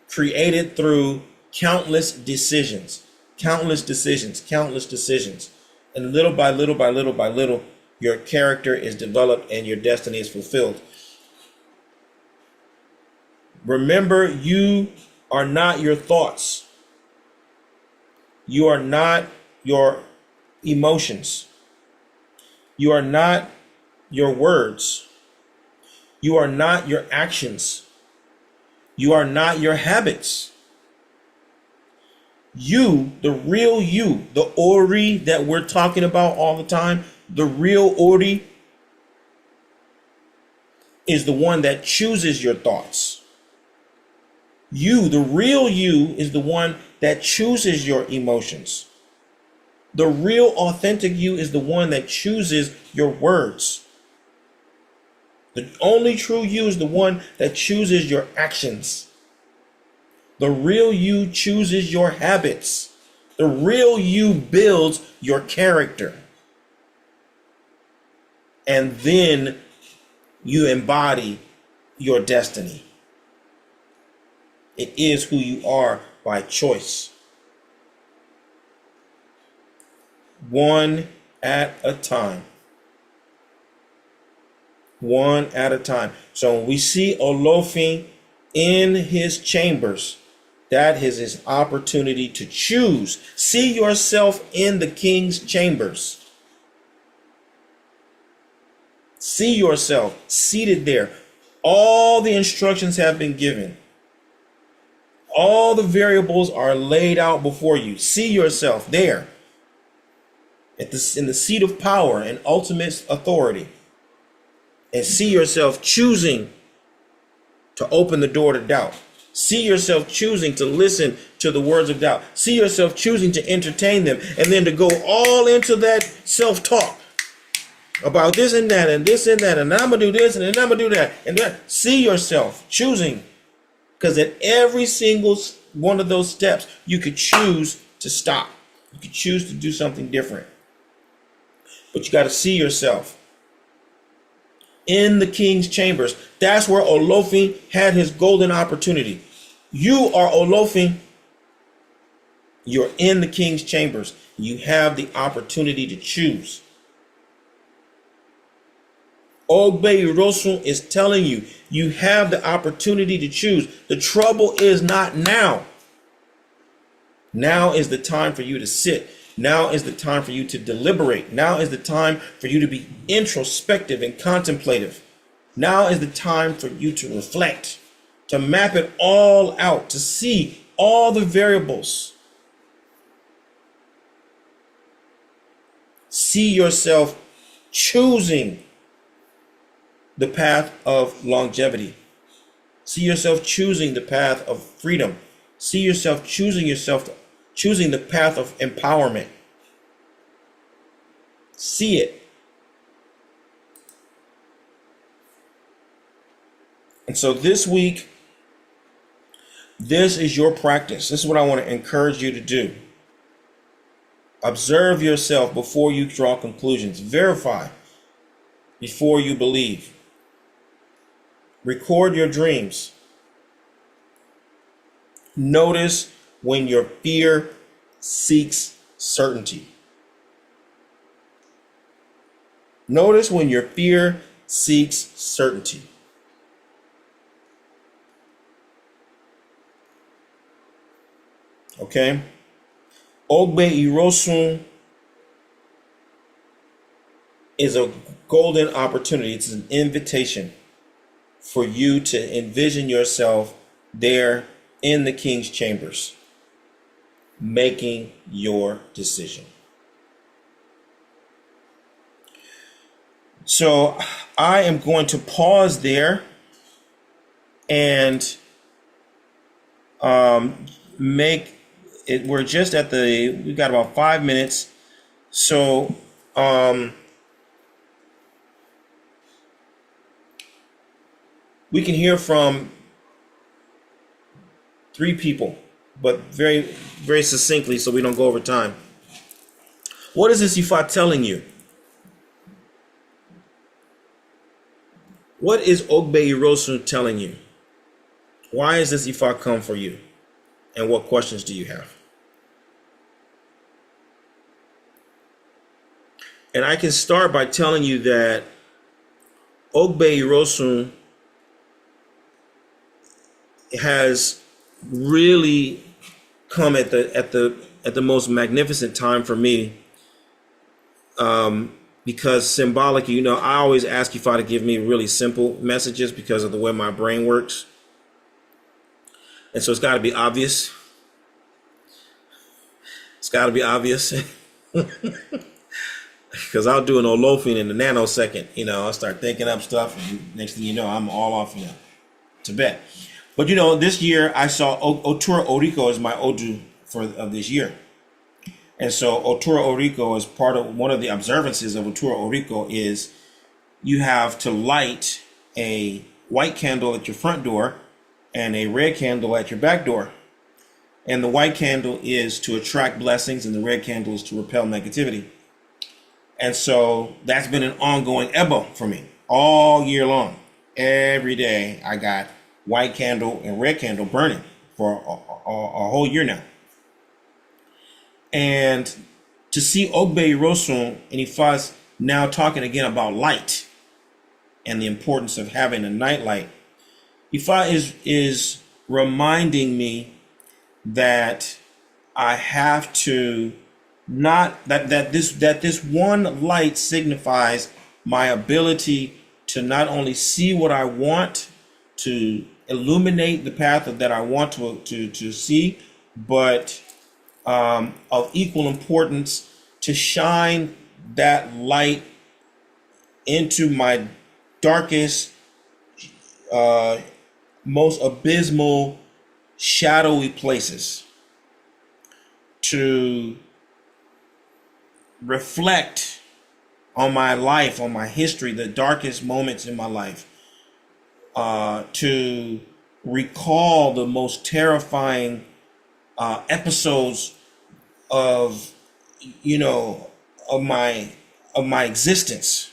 created through countless decisions. And little by little by little by little, your character is developed and your destiny is fulfilled. Remember, you are not your thoughts. You are not your emotions. You are not your words. You are not your actions. You are not your habits. You, the real you, the Ori that we're talking about all the time, the real Ori is the one that chooses your thoughts. You, the real you, is the one that chooses your emotions. The real authentic you is the one that chooses your words. The only true you is the one that chooses your actions. The real you chooses your habits. The real you builds your character. And then you embody your destiny. It is who you are by choice. One at a time. One at a time. So when we see Olofin in his chambers, that is his opportunity to choose. See yourself in the king's chambers. See yourself seated there. All the instructions have been given. All the variables are laid out before you. See yourself there in the seat of power and ultimate authority. And see yourself choosing to open the door to doubt. See yourself choosing to listen to the words of doubt. See yourself choosing to entertain them, and then to go all into that self-talk about this and that and this and that, and I'm gonna do this and then I'm gonna do that and that. See yourself choosing, because at every single one of those steps, you could choose to stop. You could choose to do something different. But you got to see yourself in the king's chambers. That's where Olofin had his golden opportunity. You are Olofin. You're in the king's chambers. You have the opportunity to choose. Ògbè Ìròsùn is telling you, you have the opportunity to choose. The trouble is not now. Now is the time for you to sit. Now is the time for you to deliberate. Now is the time for you to be introspective and contemplative. Now is the time for you to reflect, to map it all out, to see all the variables. See yourself choosing the path of longevity. See yourself choosing the path of freedom. See yourself choosing the path of empowerment. See it. And so this week, this is your practice. This is what I want to encourage you to do. Observe yourself before you draw conclusions. Verify before you believe. Record your dreams. Notice when your fear seeks certainty. Notice when your fear seeks certainty. Okay? Ògbè Ìròsùn is a golden opportunity. It's an invitation for you to envision yourself there in the king's chambers, making your decision. So I am going to pause there and make it. We're just at we've got about 5 minutes. So we can hear from 3 people, but very, very succinctly so we don't go over time. What is this Ifa telling you? What is Ògbè Ìròsùn telling you? Why is this Ifa come for you? And what questions do you have? And I can start by telling you that Ògbè Ìròsùn has really come at the most magnificent time for me, because symbolic, I always ask Ifa to give me really simple messages because of the way my brain works, and so it's got to be obvious. It's got to be obvious. Because I'll do an olofin in a nanosecond. I'll start thinking up stuff, and next thing you know, I'm all off, to bed. But this year I saw Otura Oriko as my Odu of this year. And so Otura Oriko is part of one of the observances of Otura Oriko is you have to light a white candle at your front door and a red candle at your back door. And the white candle is to attract blessings and the red candle is to repel negativity. And so that's been an ongoing ebo for me all year long. Every day I got white candle and red candle burning for a whole year now. And to see Ògbè Ìròsùn and Ifa's now talking again about light and the importance of having a night light, Ifa is reminding me that I have to that this one light signifies my ability to not only see what I want, to illuminate the path that I want to see, but of equal importance to shine that light into my darkest, most abysmal, shadowy places, to reflect on my life, on my history, the darkest moments in my life, to recall the most terrifying episodes of my existence,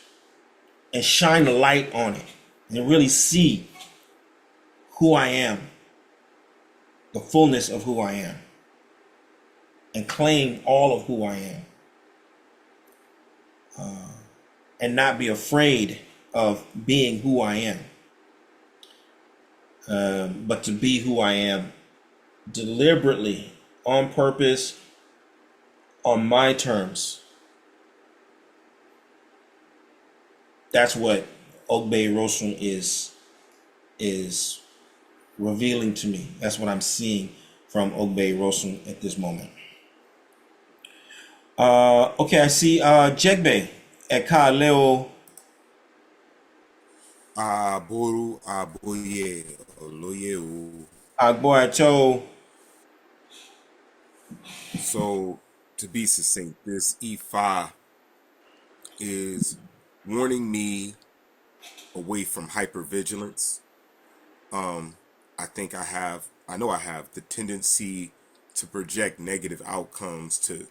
and shine the light on it and really see who I am, the fullness of who I am, and claim all of who I am, and not be afraid of being who I am, but to be who I am deliberately, on purpose, on my terms. That's what Ògbè Ìròsùn is revealing to me. That's what I'm seeing from Ògbè Ìròsùn at this moment. Okay, I see Jegbe Eka Leo. Aboru aboye Oloye o. Agboacho. So, to be succinct, this Ifa is warning me away from hypervigilance. I know I have the tendency to project negative outcomes, to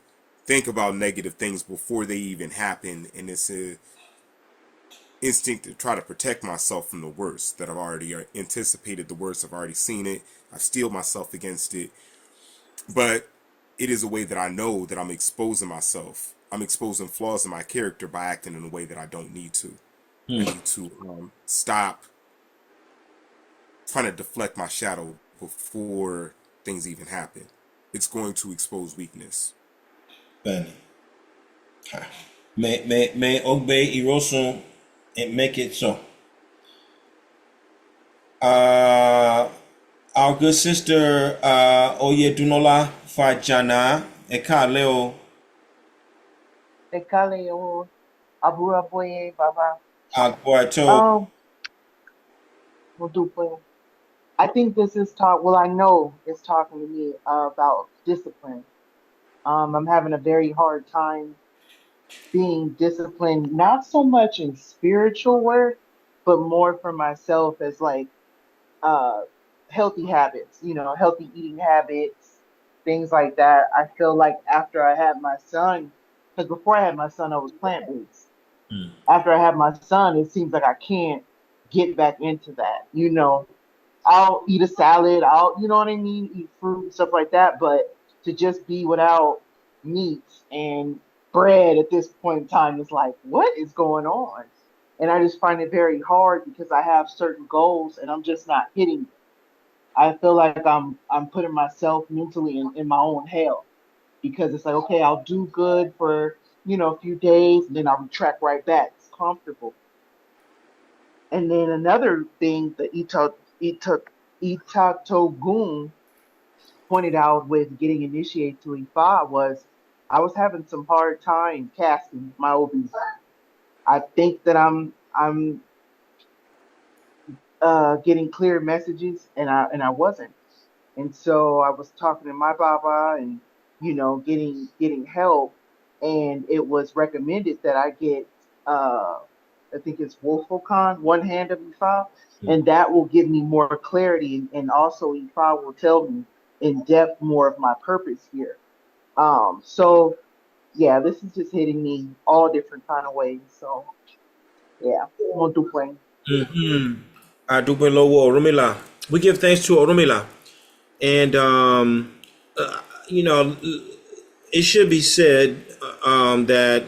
think about negative things before they even happen, and it's a instinct to try to protect myself from the worst, that I've already anticipated the worst, I've already seen it, I've steeled myself against it. But it is a way that I know that I'm exposing myself. I'm exposing flaws in my character by acting in a way that I don't need to. I need to stop trying to deflect my shadow before things even happen. It's going to expose weakness. Benny. May Ògbè Ìròsùn make it so. Our good sister Oye Dunola Fajana Ekaleo Ekale o Abura Boye Baba. Agboato. Um, Modupe. I think this is talk. Well, I know it's talking to me about discipline. I'm having a very hard time being disciplined, not so much in spiritual work, but more for myself as like uh healthy habits, healthy eating habits, things like that. I feel like after I had my son, because before I had my son, I was plant-based. After I had my son, it seems like I can't get back into that. I'll eat a salad, you know what I mean, eat fruit and stuff like that, but to just be without meat and bread at this point in time is like, what is going on? And I just find it very hard because I have certain goals and I'm just not hitting them. I feel like I'm putting myself mentally in my own hell because it's like, okay, I'll do good for, a few days and then I'll retract right back. It's comfortable. And then another thing the Itatogun pointed out with getting initiated to Ifa was I was having some hard time casting my obis. I think that I'm getting clear messages and I wasn't. And so I was talking to my Baba and getting help, and it was recommended that I get I think it's Wolfocon, one hand of Ifa, and that will give me more clarity, and also Ifa will tell me in depth more of my purpose here. So yeah, this is just hitting me all different kind of ways. So yeah, won't do plain. Adubelowo Orumila. We give thanks to Orumila. And you know, it should be said that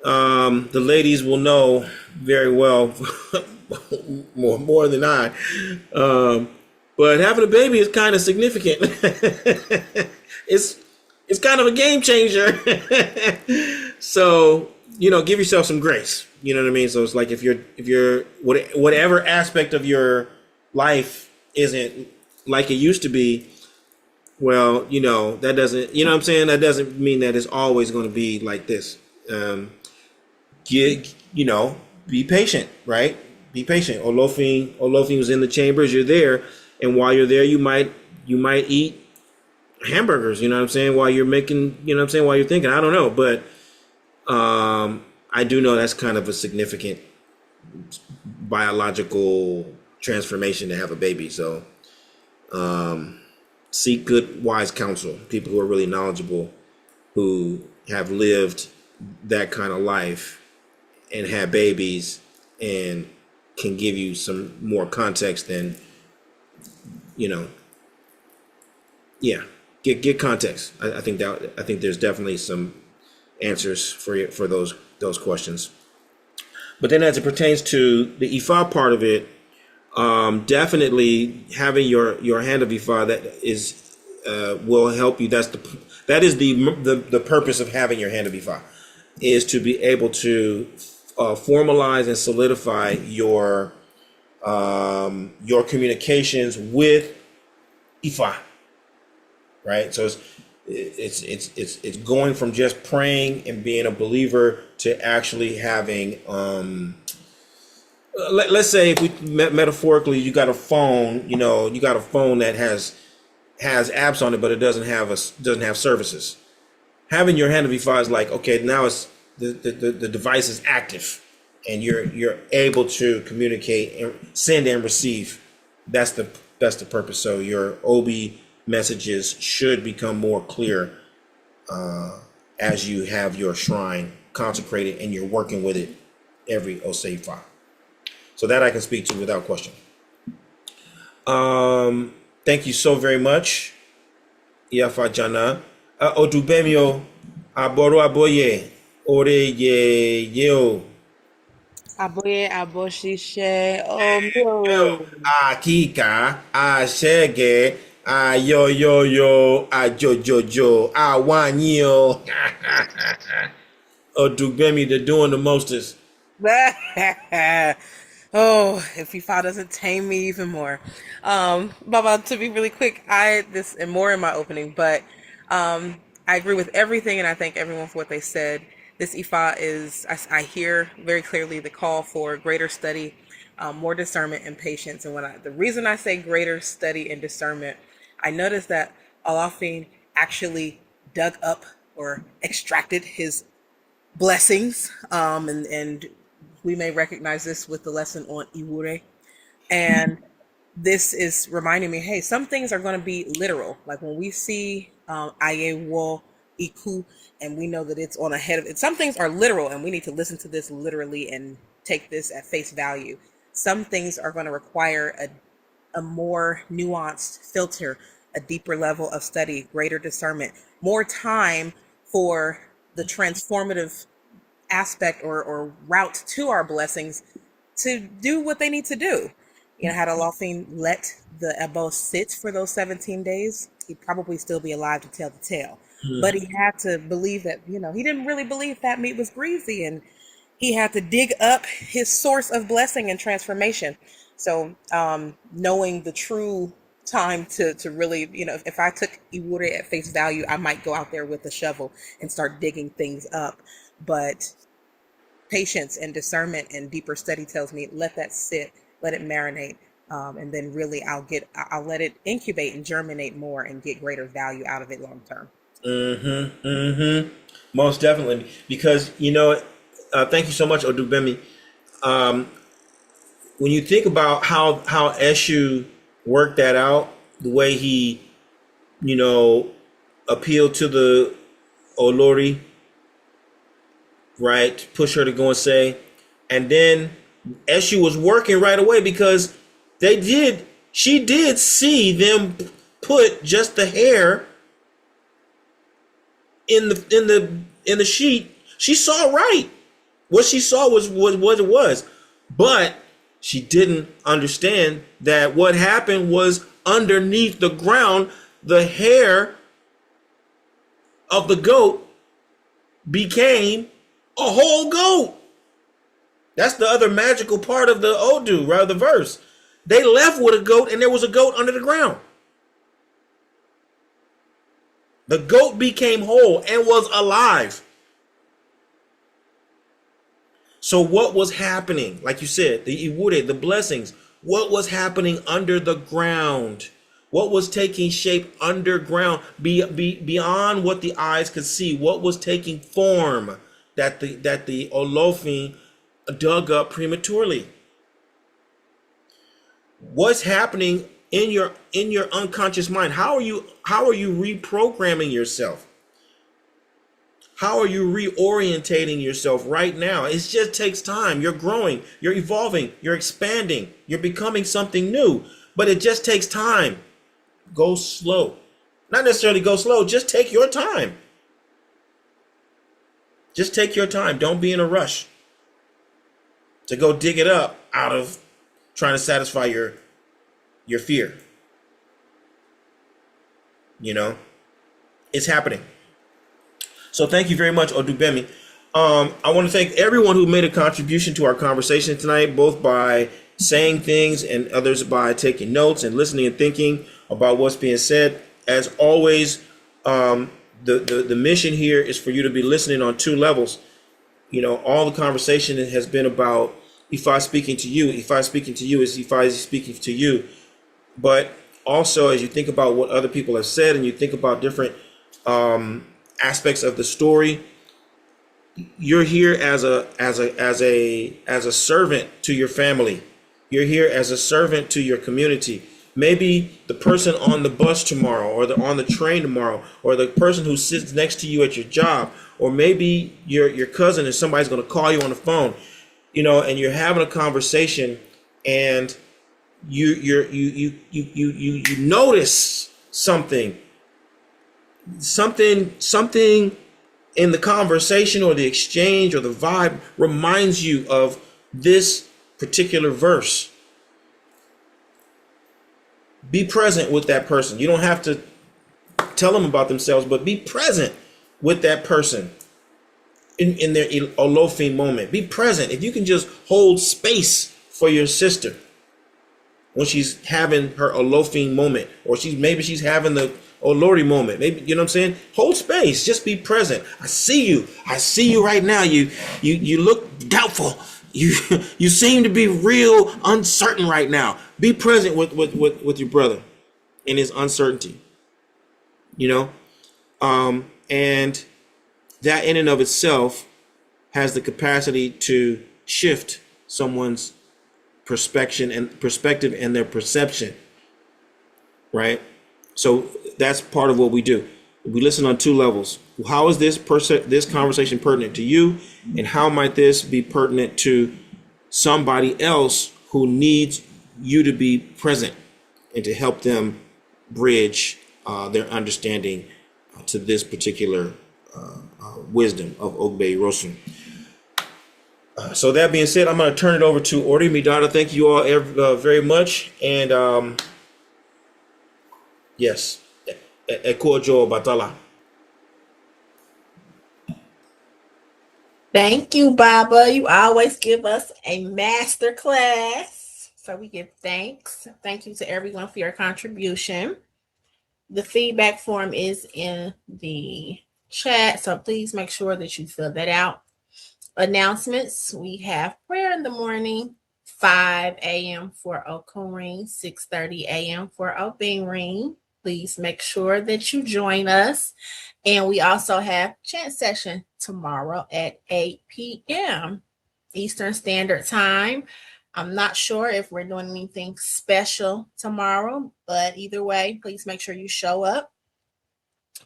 the ladies will know very well more than I. But having a baby is kind of significant. it's it's kind of a game changer. So give yourself some grace. You know what I mean? So it's like if you're whatever aspect of your life isn't like it used to be, well, that doesn't, what I'm saying? That doesn't mean that it's always going to be like this. Get, be patient, right? Be patient. Olofin was in the chambers. You're there, and while you're there, you might eat hamburgers. You know what I'm saying? While you're making, while you're thinking. I don't know, but I do know that's kind of a significant biological transformation to have a baby. So seek good, wise counsel. People who are really knowledgeable, who have lived that kind of life and had babies and can give you some more context than, yeah, get context. I think there's definitely some answers for those questions. But then as it pertains to the Ifa part of it, definitely having your hand of Ifa that is will help you. That is the purpose of having your hand of Ifa, is to be able to formalize and solidify your communications with Ifa, right? So it's going from just praying and being a believer to actually having let's say if we metaphorically, you got a phone, that has apps on it, but it doesn't have services. Having your hand of Ifa is like, okay, now it's the device is active, and you're able to communicate and send and receive. That's the purpose. So your Obi messages should become more clear as you have your shrine consecrated and you're working with it every Oseifa. So that I can speak to without question. Thank you so very much, Yafa Jana. Odubemio Aboro Aboye Ore Yeo Aboye aboshishe omo. Akika Ashege Ayoyoyo Ajojojo Awanyo. Odubemi, they're doing the mostest. Oh, if Ifa doesn't tame me even more. Baba, to be really quick, this and more in my opening, but I agree with everything, and I thank everyone for what they said. This Ifa is, I hear very clearly the call for greater study, more discernment and patience. And the reason I say greater study and discernment, I noticed that Alafin actually dug up or extracted his blessings, and we may recognize this with the lesson on Iwure. And this is reminding me, hey, some things are going to be literal. Like when we see Ayewo Iku, and we know that it's on ahead of it. Some things are literal, and we need to listen to this literally and take this at face value. Some things are going to require a more nuanced filter, a deeper level of study, greater discernment, more time for the transformative aspect or route to our blessings to do what they need to do. You know, had Olafin let the Ebo sit for those 17 days, he'd probably still be alive to tell the tale. But he had to believe that, you know, he didn't really believe that meat was greasy, and he had to dig up his source of blessing and transformation. So knowing the true time to really, you know, if I took Iwure at face value, I might go out there with a shovel and start digging things up. But patience and discernment and deeper study tells me, let that sit, let it marinate, and then really I'll let it incubate and germinate more and get greater value out of it long term. Most definitely, because you know, thank you so much, Odubemi. When you think about how Eshu worked that out, the way he, you know, appealed to the Olori, right, push her to go and say, and then Eshu was working right away because she did see them put just the hair in the sheet. She saw right. What she saw was what it was. But she didn't understand that what happened was underneath the ground, the hair of the goat became a whole goat. That's the other magical part of the Odu, right? The verse. They left with a goat and there was a goat under the ground. The goat became whole and was alive. So what was happening? Like you said, the Iwure, the blessings, what was happening under the ground? What was taking shape underground, beyond what the eyes could see? What was taking form that the Olofin dug up prematurely? What's happening in your unconscious mind? How are you reprogramming yourself? How are you reorientating yourself right now? It just takes time. You're growing, you're evolving, you're expanding, you're becoming something new, but it just takes time. Go slow. Not necessarily go slow, just take your time. Just take your time. Don't be in a rush to go dig it up out of trying to satisfy your fear. You know, it's happening. So thank you very much, Odubemi. I want to thank everyone who made a contribution to our conversation tonight, both by saying things and others by taking notes and listening and thinking about what's being said. As always, the mission here is for you to be listening on two levels. You know, all the conversation has been about Ifa speaking to you. Ifa speaking to you is Ifa speaking to you. But also, as you think about what other people have said and you think about different aspects of the story, you're here as a servant to your family. You're here as a servant to your community. Maybe the person on the bus tomorrow, or on the train tomorrow, or the person who sits next to you at your job, or maybe your cousin and somebody's going to call you on the phone, you know, and you're having a conversation, and you notice something in the conversation or the exchange or the vibe reminds you of this particular verse. Be present with that person. You don't have to tell them about themselves, but be present with that person in their Olofin moment. Be present. If you can just hold space for your sister when she's having her Olofin moment, or maybe she's having the Olori moment. Maybe, you know what I'm saying? Hold space. Just be present. I see you. I see you right now. You look doubtful. You seem to be real uncertain right now. Be present with your brother in his uncertainty. You know, and that in and of itself has the capacity to shift someone's perspective and their perception, right? So that's part of what we do. We listen on two levels. How is this conversation pertinent to you, and how might this be pertinent to somebody else who needs you to be present and to help them bridge their understanding to this particular wisdom of Ògbè Ìròsùn. So that being said, I'm going to turn it over to Ori Midada. Thank you all very much. And yes, Ekojo Batala. Thank you, Baba. You always give us a master class. So we give thanks. Thank you to everyone for your contribution. The feedback form is in the chat, so please make sure that you fill that out. Announcements: we have prayer in the morning, 5 a.m. for Okurin, 6:30 a.m. for Obingring. Please make sure that you join us. And we also have chant session tomorrow at 8 p.m. Eastern Standard Time. I'm not sure if we're doing anything special tomorrow, but either way, please make sure you show up.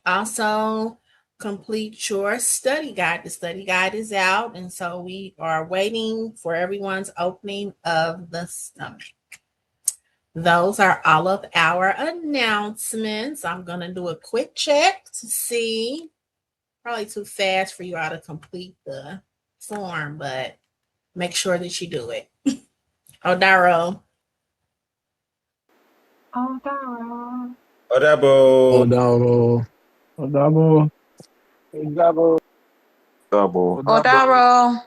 Also, complete your study guide. The study guide is out, and so we are waiting for everyone's opening of the stomach. Those are all of our announcements. I'm going to do a quick check to see. Probably too fast for you all to complete the form, but make sure that you do it. Odaro. Odaro. Odabo. Odabo. Odabo. Double. Odaro.